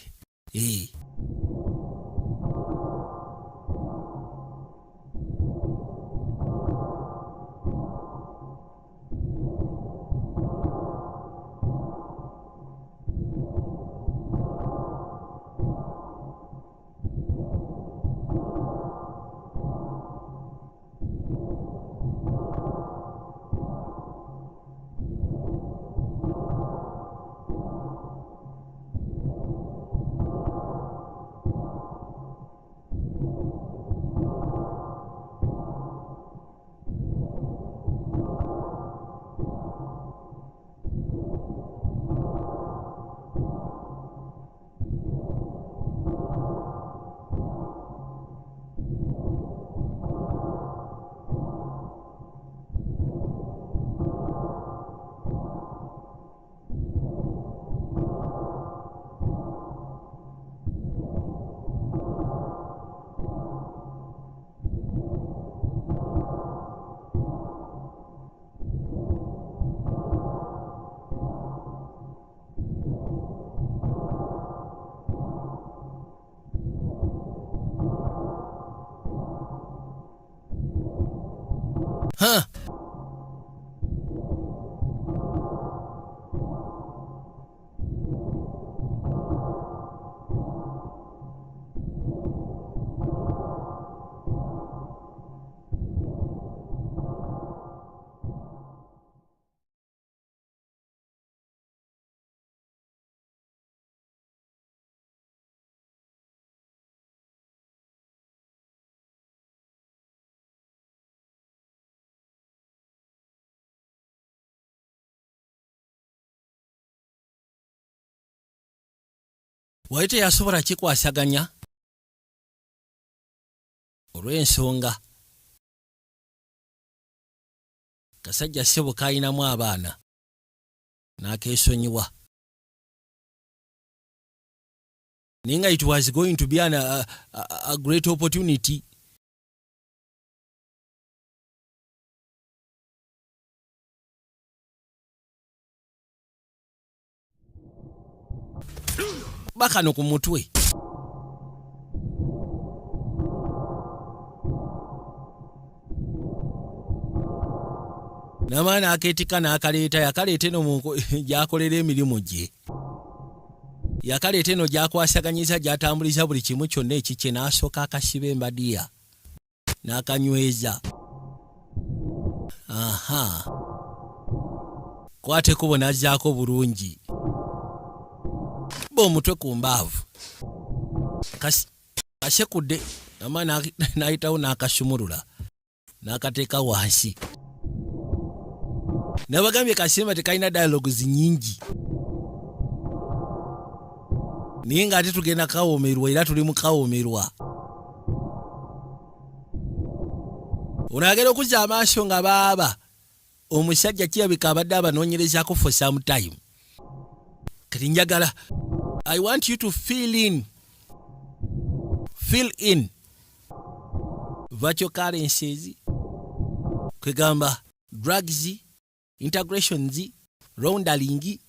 wali teyasobola kikwasaganya olw'ensonga kasajja ssebo kayinamu abaana n'akeesonyiwa ninga it was going to be a great opportunity bakano ku mutwe n'amaana akeetika n'akaleeta yakaleeta eno gyakolera emirimu gye yakaleeta eno gyakwasaganyiza gyatambuliza buli kimu kyonna ekikye n'asooka akasiba embadiya n'akanyweza kwateko bonazzaako bulungi omutwe ku mbaavu kasekudde amaana n'ayitawo n'akasumulula n'akateeka wansi nabagambye kasimba tekalina dialogues nyingi naye ng'ate tugenda kawoomerwa era tuli mu kawoomerwa onaagera okuzza amaaso nga baaba omusajja kirabika abadde abanoonyerezaako for some time kati njagala I want you to fill in virtual currencies kwegamba drugs integrations roundering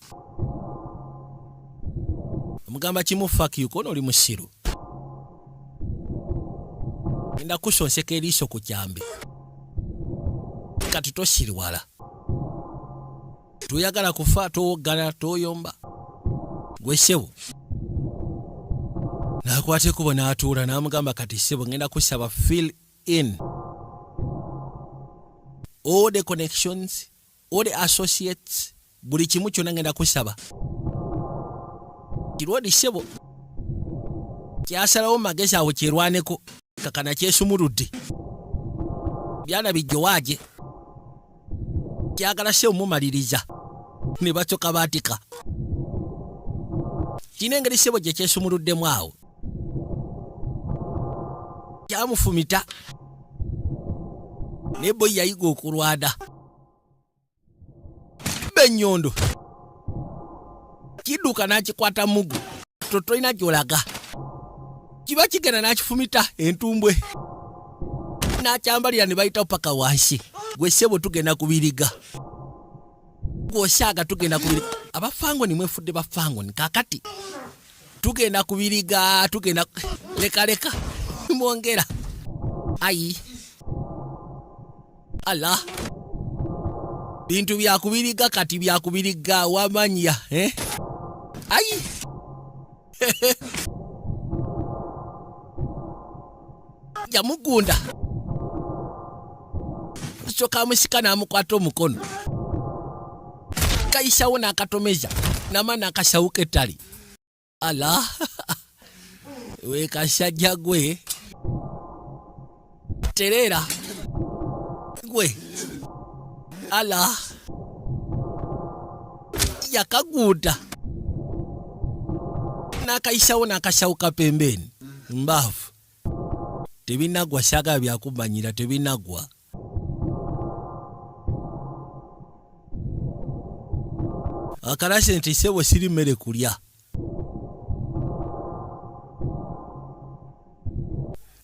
mugamba kimu fuck you kono oli musiru enda kusonseka eriiso ku kyambe kati tosirwala tuyagala kufa towoggana toyomba gwe ssebo n'akwateko n'atuula n'amugamba kati ssebo ngenda kusaba fill in all the connections all the associates buli kimu kyonna ngenda kusaba kirwadi ssebo kyasalawo magezi awo kyerwaneko kakana kyesumuludde byana bijjowaaje kyagala ssebo mumaliriza ne bacoka baatika kino engeri ssebo gye kyesumuluddemu awo kyamufumita ne boyi yayiga okulwada b'ennyondo kidduka n'akikwata mugu tolina gy'olaga kiba kigenda n'akifumita entumbwe n'akyambalira ne bayitawo paka wansi gwe ssebo tugenda kubiriga gw'osaaga tugenda kubiriga abafangoni mwefudde bafangoni kakati tugenda kubiriga tugenda leka mwongera ayi ala bintu byakubiriga kati byakubiriga wamanya ayi yamugunda soka musika n'amukwata omukono kayisawo n'akatomeza namana akasawuka ettali ala we kasajja gwe terera gwe ala yakaguda n'akayisawo n'akasawuka pembeni mbaavu tebinagwa saga byakumanyira tebinagwa akalase nti ssebo siri mmere kulya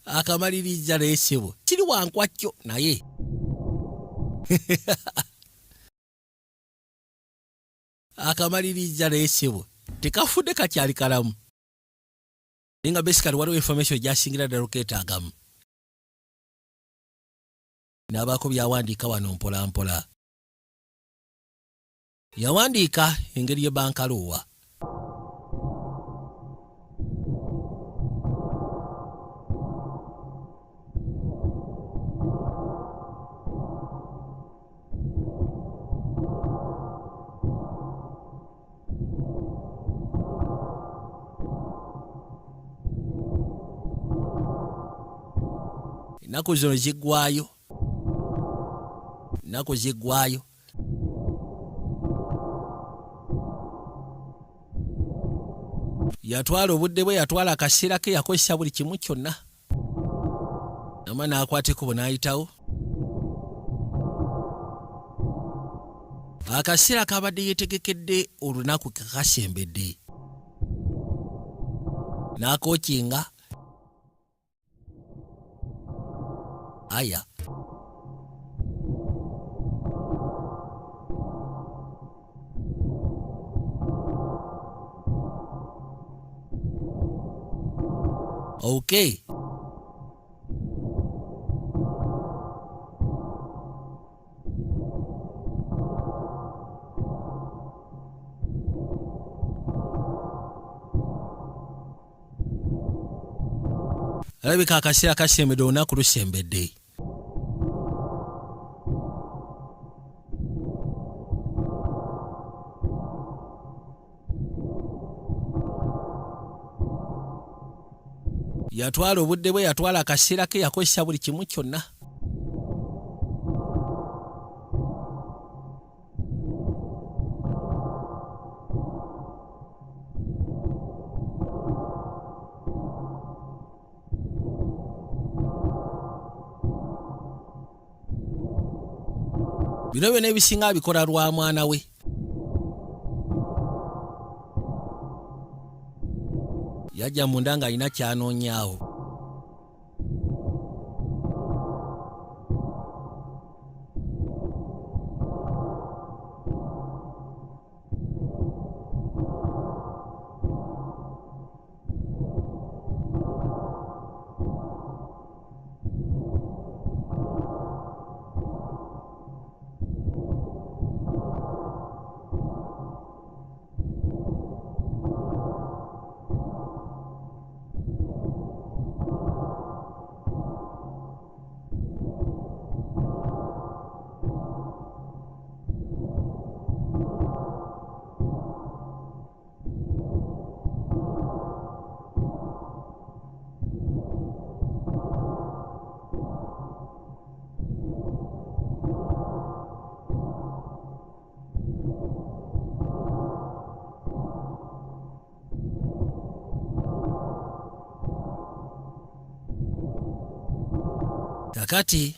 akamaliriza naye ssebo kiri wankwakyo naye akamaliriza naye ssebo tekafudde kakyali kalamu ninga basically waliwo information gyasingira ddala okeetaagamu n'abaako byawandiika wano mpolampola yawandiika engeri y'ebbankaloowa ennaku zino ziggwaayo yatwala obudde bwe yatwala akaseera ke yakozesa buli kimu kyonna nama n'akwata ekkubo n'ayitawo akaseera kabadde yeetegekedde olunaku kakasembedde n'akookinga aya okay alabika akaseera kasembedde olunaku lusembedde yatwala obudde bwe yatwala akaseera ke yakozesa buli kimu kyonna bino byonna ebisinga abikola lwa mwana we yajja munda ng'alina kyanoonyaawo kakati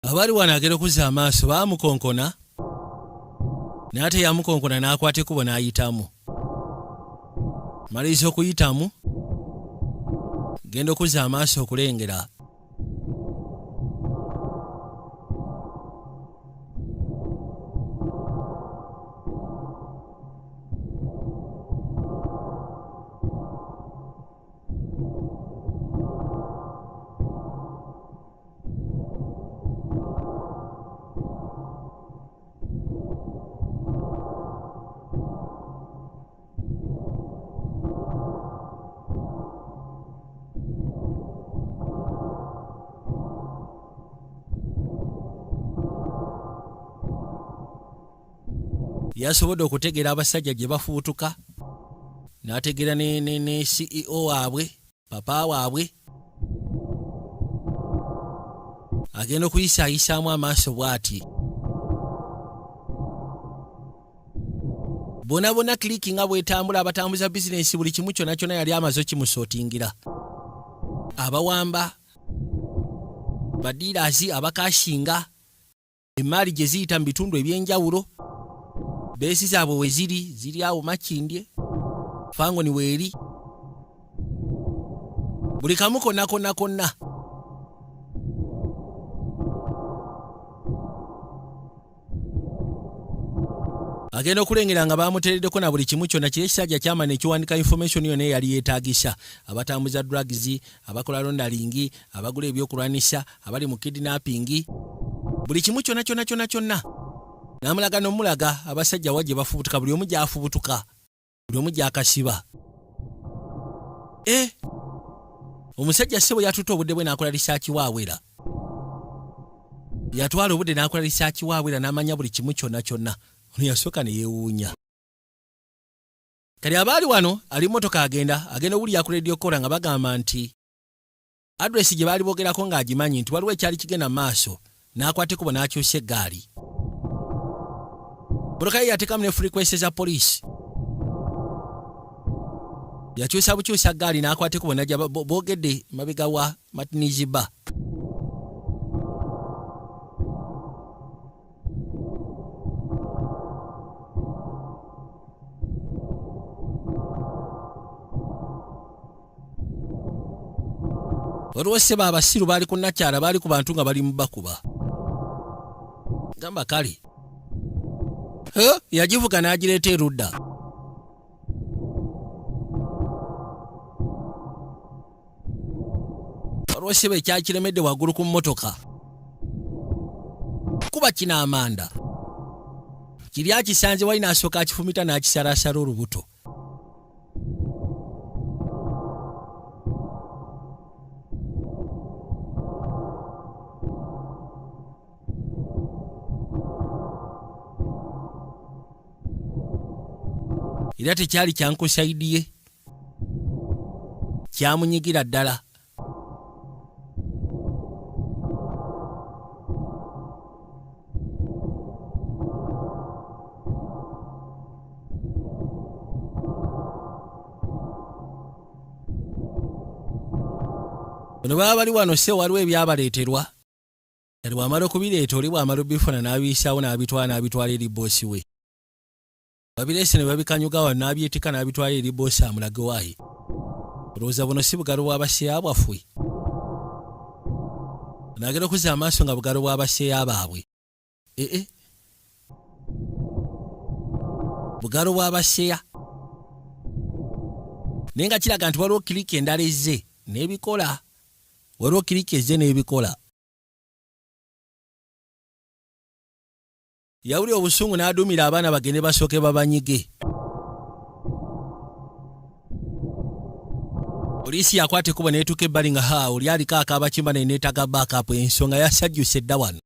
Abali wano agera okuzza amaaso baamukonkona naye ate yamukonkona n'akwata ekkubo n'ayitamu. Maliriza okuyitamu genda okuzza amaaso okulengera. Yasobodde okutegeera abasajja gye bafuutuka, n'ategeera ne CEO waabwe, papa waabwe. Agenda okuyisaayisaamu amaaso bw'ati. Bonna kiriki nga bwetambula abatambuza bizinensi buli kimu kyonna kyonna yali amaze kimusootingira. Abawamba, badiiraazi, abakashinga, emmaali gye ziyita mu bitundu eby'enjawulo, beesi zaabwe we ziri awo Makindye, Fangoni weeri. Buli kamu konna. Agenda okulengera nga baamuteereddeko na buli kimu kyonna kiri ekisajja kyamana ekiwandika information yonna eyali yeetaagisa. Abatambuza drugs, abakola laundering, abagula ebyokulwanisa, abali mu kidnapping, buli kimu kyonna. N'amulaga n'omulaga abasajja wajje bafubutuka, buli omu gy'afubutuka, buli omu gy'akasiba. Omusajja ssebo yatuta obudde bwe n'akola risaaki waawera. Yatwala obudde n'akola risaaki waawera n'amanya buli kimu kyonna. Ono yasooka ne yeewuunya. Kati abaali wano ali mmotoka agenda owulira ku radio kola nga bagamba nti adresi gye baali boogerako ng'agimanyi nti waliwo ekyali kigenda mu maaso, n'akwata ekkubo n'akyusa eggaali. Mmotoka ye yateekamu ne frequency za poliisi. Yakyusa bukyusa ggaali n'akwata ekkubo n'ajja boogedde mabega wa Martinez Bar. Waliwo ssebo abasiru baali ku Nakyala, baali ku bantu nga bali mu bakuba. Gamba kale. Yagivuga n'agireeta erudda. Waliwo ssebo ekyakiremedde waggulu ku mmotoka. Kuba kino amanda. Kiri akisanze wali n'asooka akifumita n'akisalaasala olubuto. Era tekyali kyankusaidiye, kyamunyigira ddala. Bano baba bali wano sse waliwo ebyabaleeterwa. Kati bw'amala okubireeta oli bw'amala obifuna n'abiyisaawo n'abitwala eri boosi we. Babireese ne babikanyuga wano n'abyetika n'abitwala eri boosi amulage waayi. Olowooza buno si bugalo bw'abaseeya bwaffe? Naagera okuzza amaaso nga bugalo bw'abaseeya baabwe. Bugalo bw'abaseeya. Naye nga kiraga nti waliwo kiriki endala ezze n'ebikola. Waliwo kiriki ezze n'ebikola. Yawulira obusungu n'aduumira abaana bagende basooke babanyige. Poliisi yakwata ekkubo n'etuuka ebbali nga oli aliko akaabakimba naye neetaaga baakapu, ensonga yasajjuse dda wano.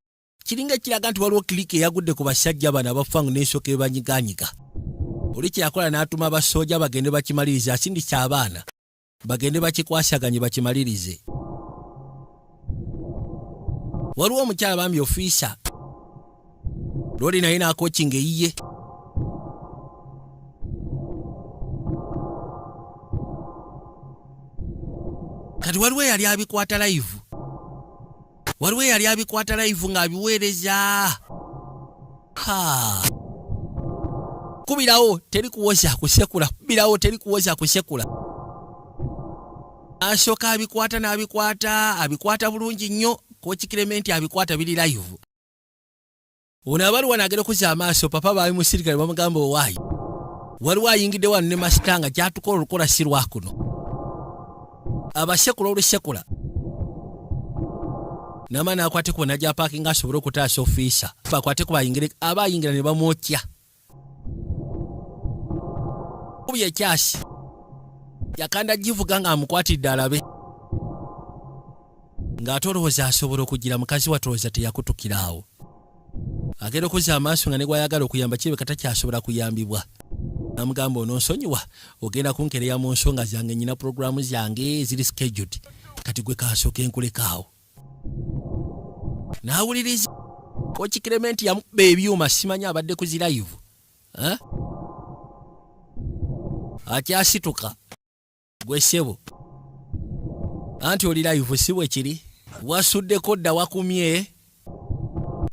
Kiringa kiraga nti waliwo kiriki eyagudde ku basajja bano abafa n'esooka ebanyiganyiga. Oli kye yakola n'atuma abasooja bagende bakimalirize, asindise abaana bagende bakikwasaganye bakimalirize. Waliwo omukyala bambi ofiisa. Lori naye n'akookinga eyiye. Kati waliwo eyali abikwata live. waliwo yali abikwata live ng'abiweereza. Kubirawo teri kuwoza kusekula, kubirawo teri kuwoza kusekula. Asooka abikwata bulungi nnyo. Coach Clement abikwata biri live. Ono abaluwa n'agera okuza amaaso papa baabi musirikale bamugamba owaayi. Waliwo ayingidde wano ne masitanga kyatukola olukola si lwakuno. Abasekula olusekula. Nama n'akwate ku najja parking asobole okutaasa ofiisa. Bakwate ku bayingire abayingira ne bamwokya. Kubye kyasi. Yakanda givuga ng'amukwatidde alabe. Ng'atolowooza asobola okugira mukazi watolooza teyakutukiraawo. Agenda okuza amaaso nga ne gwayagala okuyamba kibe kata kyasobola kuyambibwa. Namugamba ononsonyiwa ogenda kunkereya mu nsonga zange nyina programu zange ziri scheduled. Kati gwe kaasooka enkulekaawo. N'awuliriza Coach Clement yamukuba ebyuma simanya abadde ku zi live. Akyasituka. Gwe ssebo. Anti oli live si bwe kiri. Wasuddeko dda wakumye.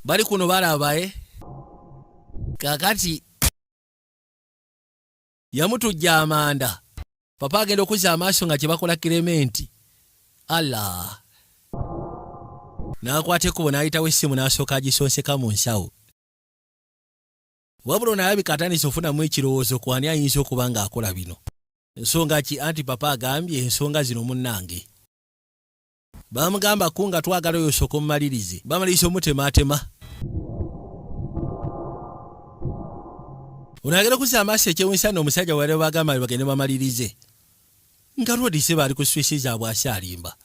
Bali kuno balabaye. Kakati yamutujja amanda. Papa agenda okuza amaaso nga kyebakola Clement. Allah. N'akwateko n'ayitawo essimu n'asooka agisonseka mu nsawo. Wabula n'alabika atandise ofunamu ekirowoozo ku ani ayinza okuba ng'akola bino. Ensonga ki anti papa agambye ensonga zino munnange. Bamugamba kunga twagala oyo osooka omumalirize. Bamaliriza omutemaatema. Onagera okuza amaaso ekyewunyisa n'omusajja wali bagamba bagende bamalirize. Nga lwodise baali ku swisi zaabwe asyalimba.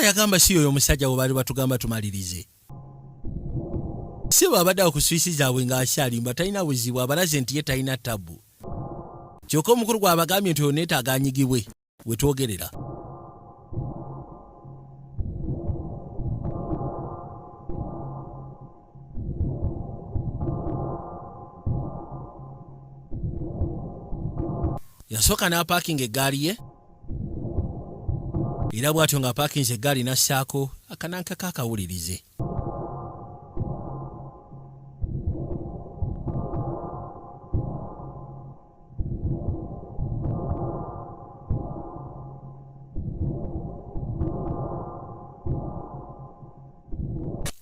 Yagamba si oyo omusajja we baali batugamba tumalirize. Si bw'abadde ku swisi zaabwe ng'asyalimba talina buzibu abalaze nti ye talina tabu. Kyokka omukulu gw'abagambye nti oneetaaga anyigibwe we twogerera. Yasooka n'apaakinga eggaali ye. Era bw'atyo ng'apaakinze eggaali n'assaako akananka k'akawulirize.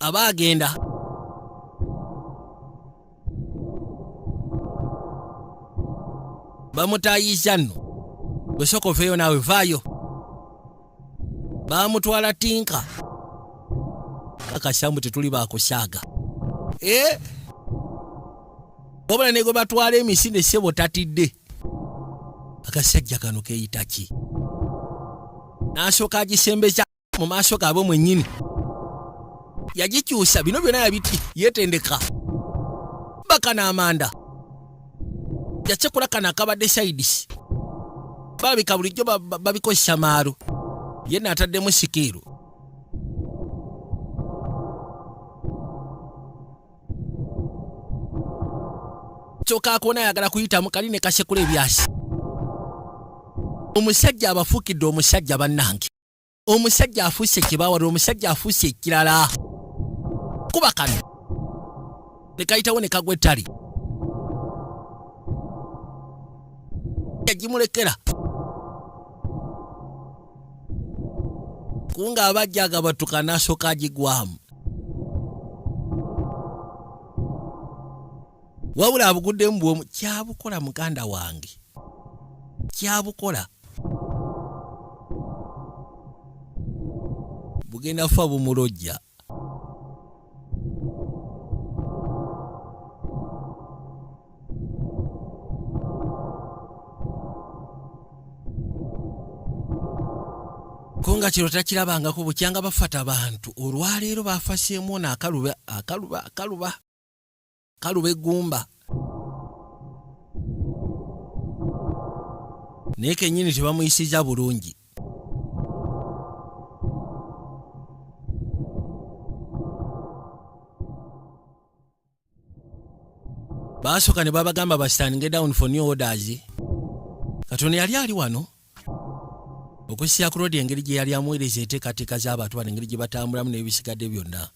Aba agenda. Bamutaayiza nno. Bwe sooka ofeeyo naawe vaayo. Bamutwala tinka. Akasambu tetuli baakusaaga. Wabula ne gwe batwala emisinde ssebo tatidde. Akasajja kano keeyita ki? N'asooka agisembeza mu maaso gaabwe mwennyini. Yagikyusa bino byonna yabiti yeetendeka. Baka n'amanda. Yasekula kana akabadde sides. Babika bulijjo babikozesa maalo. Ye n'ataddemu sikiiru. Kyokka akuona ayagala kuyitamu kali ne kasekula ebyasi. Omusajja abafuukidde omusajja bannange. Omusajja afuuse ekibawala, omusajja afuuse ekirala. Kuba kano. Ne kayitawo ne kagwa ettali. Yagimulekera. Kunga abajja agabatuka n'asooka agigwamu. Wabula abuguddemu bw'omu kyabukola muganda wange. Kyabukola. Bugenda fa bumulojja. Konga kiro takirabangako bukyanga bafata abantu. Olwaleero baafaseemu ono akaluba eggumba. Naye kennyini tebamuyisiza bulungi. Baasooka ne babagamba ba standing down for new orders. Katono yali ali wano. okussya ku Lodi engeri gye yali amuweereza enteekateeka z'abatwala engeri gye batambulamu n'ebisigadde byonna.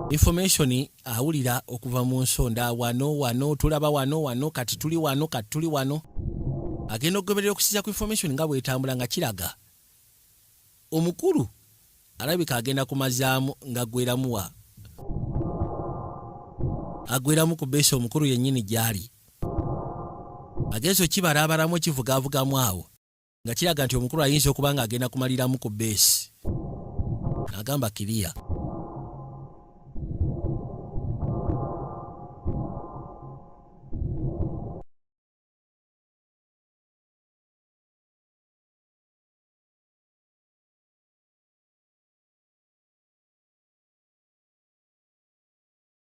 Information awulira okuva mu nsonda wano tulaba wano kati tuli wano. Agenda okugoberera okusiza ku information nga bw'etambula nga kiraga omukulu alabika agenda kumazaamu nga agweramu ku beesi omukulu yennyini gy'ali. Agenzo kibarabaramu kivugaavugamu awo nga kiraga nti omukulu ayinza okuba nga agenda kumaliramu ku beesi. Agamba kiriya.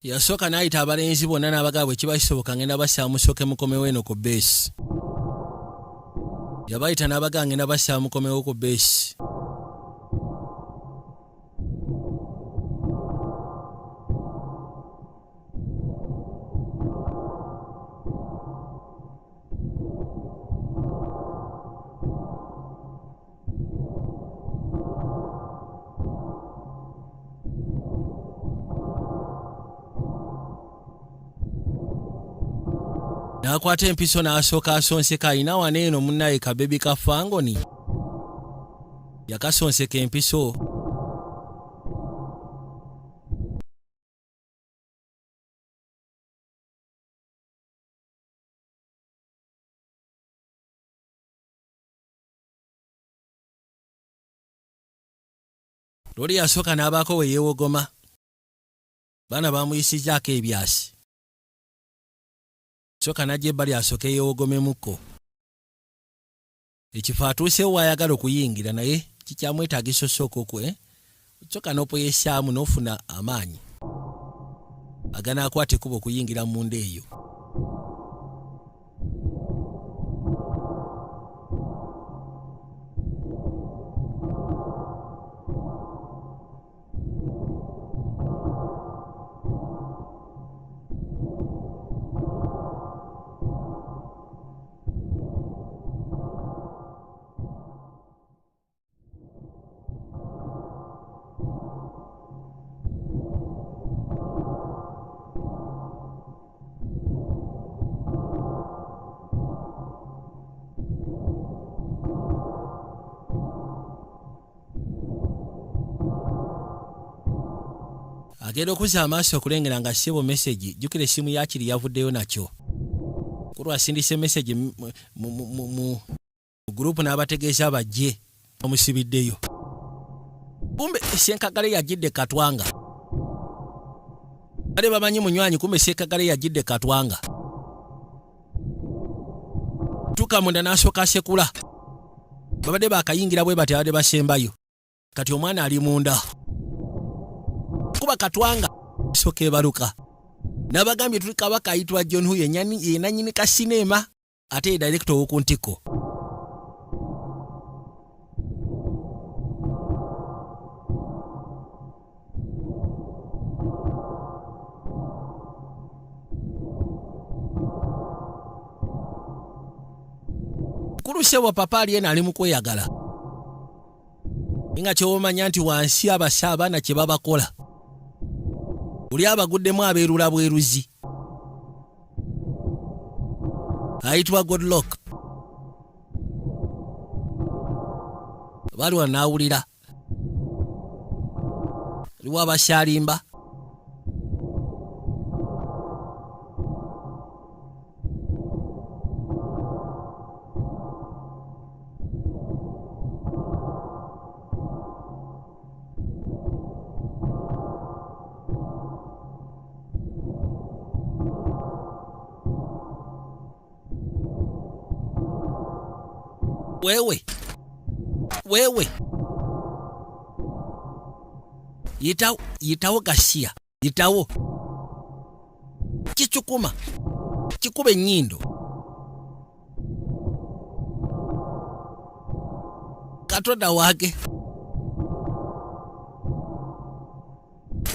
Yasooka n'ayita abalenzi bonna n'abagaba bwe kiba kisoboka ngenda bassaamu musooke mukomewo eno ku beesi. Yabayita n'abagaba ngenda bassaamu mukomewo ku beesi. N'akwata empiso n'asooka asonseka alina wano eno munnaye kabebi ka Fangoni. Yakasonseka empiso. Lodi yasooka n'abaako we yeewogoma. Baana bamuyisizzaako ebyasi. Soka najje bali asooke yeewogomemukko. Ekifo atuusewo wayagala okuyingira naye kikyamwetaagisa osooka okwe. Soka n'opoyesaamu n'ofuna amaanyi. Agana akwata ekkubo okuyingira mu nda eyo. Agenda okuzza amaaso okulengera nga ssebo message jjukira essimu yakiri yavuddeyo nakyo. Mukulu asindise message mu group n'abategeeza bajje bamusibiddeyo. Kumbe Ssenkagale yajjidde Katwanga. Bale bamanyi munywanyi kumbe Ssenkagale yajjidde Katwanga. Tuka munda n'asooka asekula. Babadde bakayingira bwe bati abadde basembayo. Kati omwana ali munda. Kuba Katwanga sooka ebaluka. N'abagambye tuli kabaka ayitibwa John Huye ye nannyini ka sinema ate ye director w'oku Ntiko. Mukulu Ssebo papa ali eno ali mu kweyagala. Nga ky'omanya nti wansi abasa abaana kye babakola. Uli abaguddemu abeerula bweruzi. Ayitibwa Godlock. Baliwa n'awulira. Aliwo abasyalimba. Wewe yitawo Gasiya, yitawo kicukuma kikube nnyindo. Katonda wake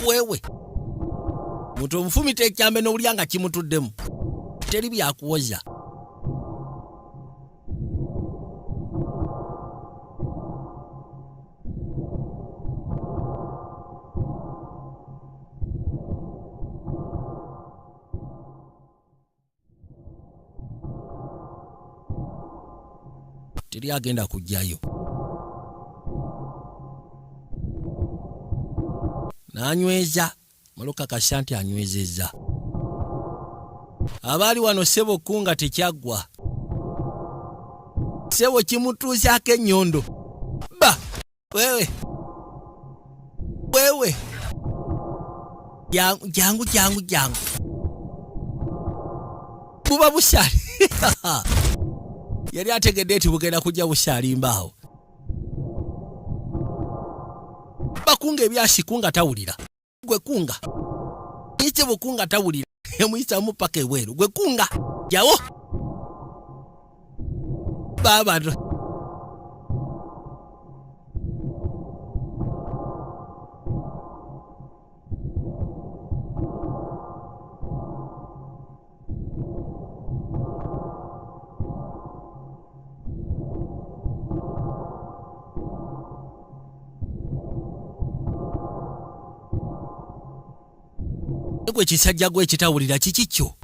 wewe muntu omufumita ekyambe n'owulya nga kimutuddemu teri byakuwoza. yali agenda kujjayo. N'anyweza, malukakasa nti anywezezza. Abaali wano ssebo kunga tekyaggwa. Ssebo kimutuusaako ennyondo. Ba! Wewe! Jangu. Buba busaali. Yali ategedde nti bugenda kujja busaali mbaawo. Bakunga ebyasi kunga tawulira. Gwe kunga. Ite bukunga tawulira. Emuyisamu paka ebweru. Gwe kunga. Jawo. Baba. Gwe kisajja gwe kitawulira kikikyo.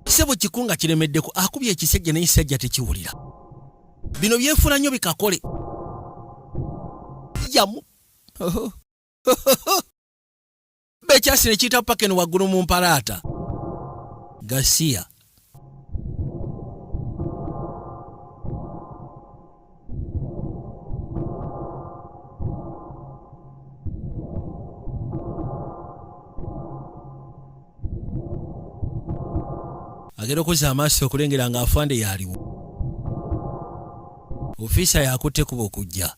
Ssebo kikunga kiremeddeko akubye ekisajja n'ekisajja tekiwulira. Bino byefuna nnyo bikakole. Yamu. Bekyasi ne kiyita paka eno waggulu mu mpalaata. Gasiya. Agenda okuzza amaaso okulengera ng'afande yaaliwo. Ofiisa yakutte kuba okujja.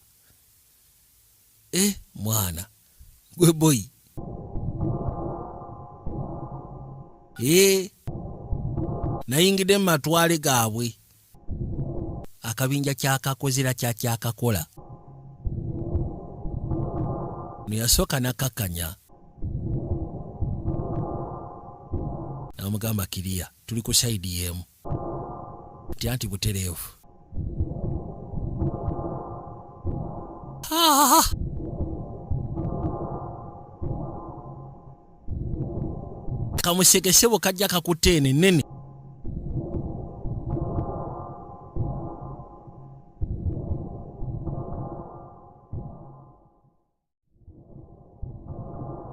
Mwana. Gwe boyi. Nayingidde mu matwale gaabwe. Akabinja kyakakozera kyakakola. Neyasooka n'akakkanya. Namugamba Kiriya, tuli ku sayidi y'emu. Anti butereevu. Kamuseke ssebo kajja kakutte eno ennene.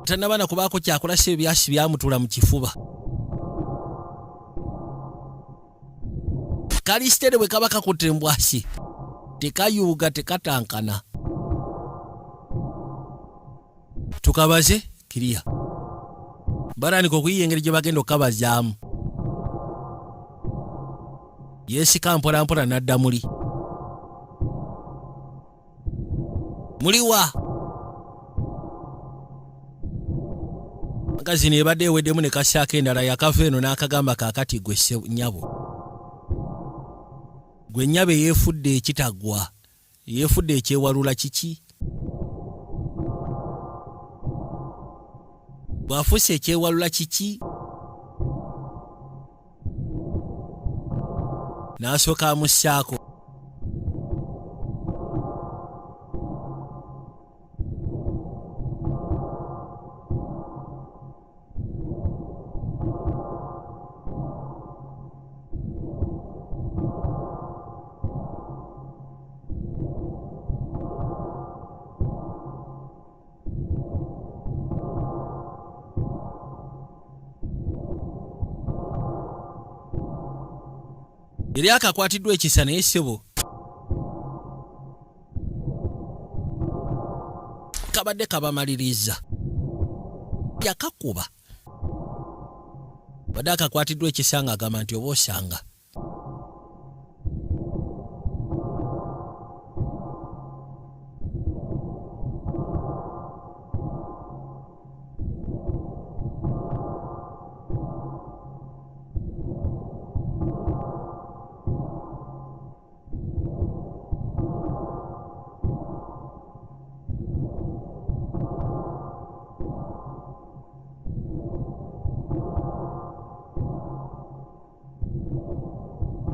Tannabana kubaako kyakola ssebo byasi byamutula mu kifuba. Kalistere bwe kaba kakutte embwasi. Tekayuuga tekatankana. Tukabaze Kiriya. Baranika okuyiya engeri gye bagenda okukabazaamu. Yeesika mpolampola n'adda muli. Muliwa? Magazini ebadde eweddemu ne kassaako endala yakava eno n'akagamba kaakati gwe nnyabo. Gwe nnyabe yeefudde ekitaggwa. Yeefudde ekyewalula kiki? Bw'afuuse ekyewalula kiki? N'asooka amussaako. Yali akakwatiddwa ekisa naye ssebo kabadde kabamaliriza. Yakakuba. Badde akakwatiddwa ekisa ng'agamba nti oba osanga.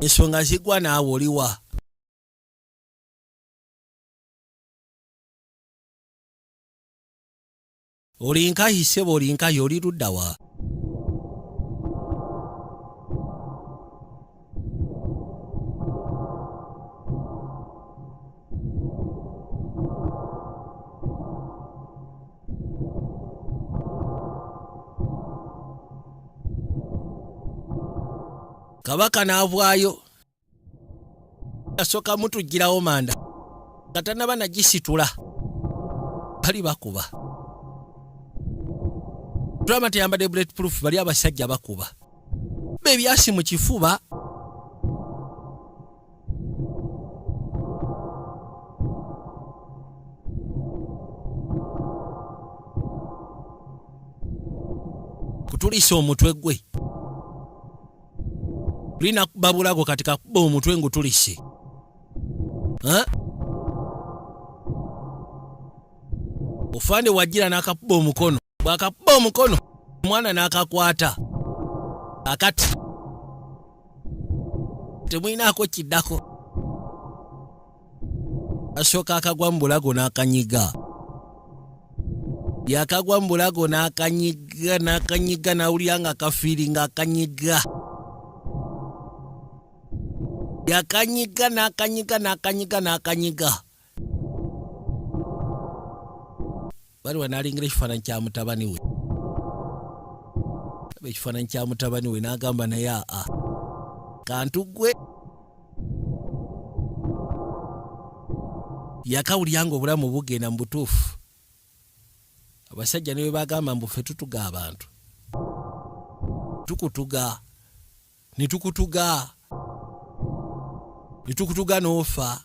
Ensonga zigwa naawe oliwa. Olinkayi ssebo olinkayi oli ludda wa? kabaka n'avaayo asooka mutugirawo manda katanaba nagisitula bali bakuba tulama teyambadde bulletproof bali abasajja bakuba bebyasi mu kifuba kutulisa omutwe gwe lina babulago katika kuba omutwe ngutulise ofande wajira n'akakuba omukono bw'akakuba omukono omwana n'akakwata akati temwinaako kiddako asooka akagwa mu bulago n'akanyiga yakagwa mu bulago n'akanyiga nawulira nga kafiiri nga akanyiga yakanyiga n'akanyiga baliwa n'alingira ekifaananyi kya mutabani we ekifaananyi kya mutabani we n'agamba naye kantu gwe yakawulira nga obulamu bugenda mu butuufu abasajja ne bwe bagamba mbu ffe tutuga abantu tukutuga nitukutuga n'ofa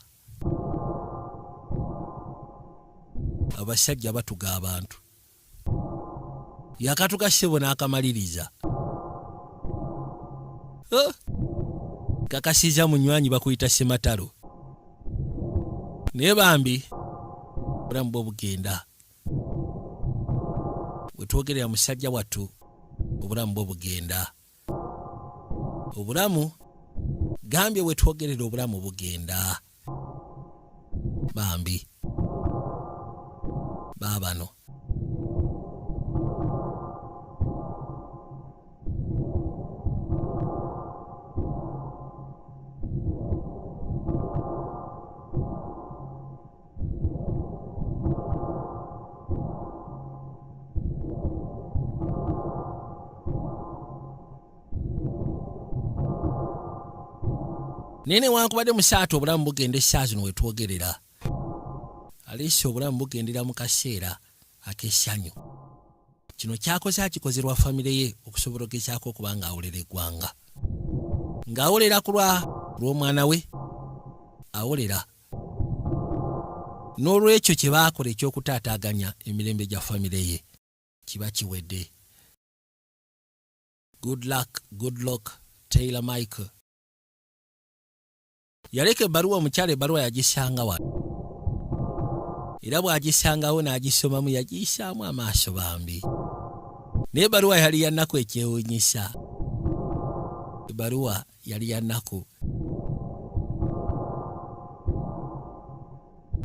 abasajja batuga abantu yakatuga ssebo n'akamaliriza kakasiza munywanyi bakuyita sematalo naye bambi obulamu bwe bugenda wetwogerera musajja wattu obulamu bwe bugenda obulamu gambye wetwogerera obulamu bugenda bambi baabano nene wankubadde musaatu obulamu bugenda essaawa zino wetwogerera aliisi obulamu bugendera mu kaseera ak'essanyu kino kyakoze akikozerwa famire ye okusobola ogezaako okuba ng'awolera eggwanga ng'awolera ku lw'omwana we awolera n'olwekyo kye baakola eky'okutaataaganya emirembe gya famire ye kiba kiwedde. Good luck Taylor Michael yaleka ebbaluwa omukyala ebbaluwa yagisanga wano era bw'agisangawo n'agisomamu yagiyisaamu amaaso bambi naye ebbaluwa yali ya nnaku ekyewuunyisa ebbaluwa yali ya nnaku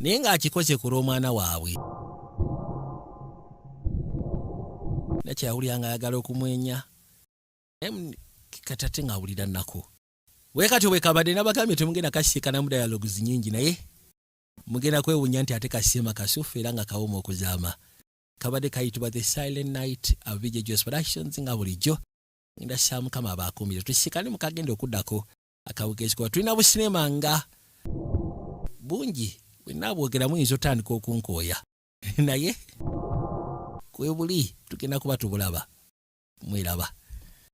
naye ng'akikoze ku lw'omwana waabwe nakyawulira ng'ayagala okumwenya katate ng'awulira nnaku wekati wekabadde nabagambye temugenda kasiikanamu dialogues nyingi naye mugenda kwewuunya nti ate kasiima kasufu era nga kawoma okuzaama kabadde kayitibwa The Silent Night Avijay Joseph Productions nga bulijjo ngenda ssa mukama abaakuumire tusiikane mukagenda okuddako akawugezi kuba tulina businema nga bungi bwenna bwogera muyinza otandika okunkooya naye kwebuli tugenda kuba tubulaba mweraba.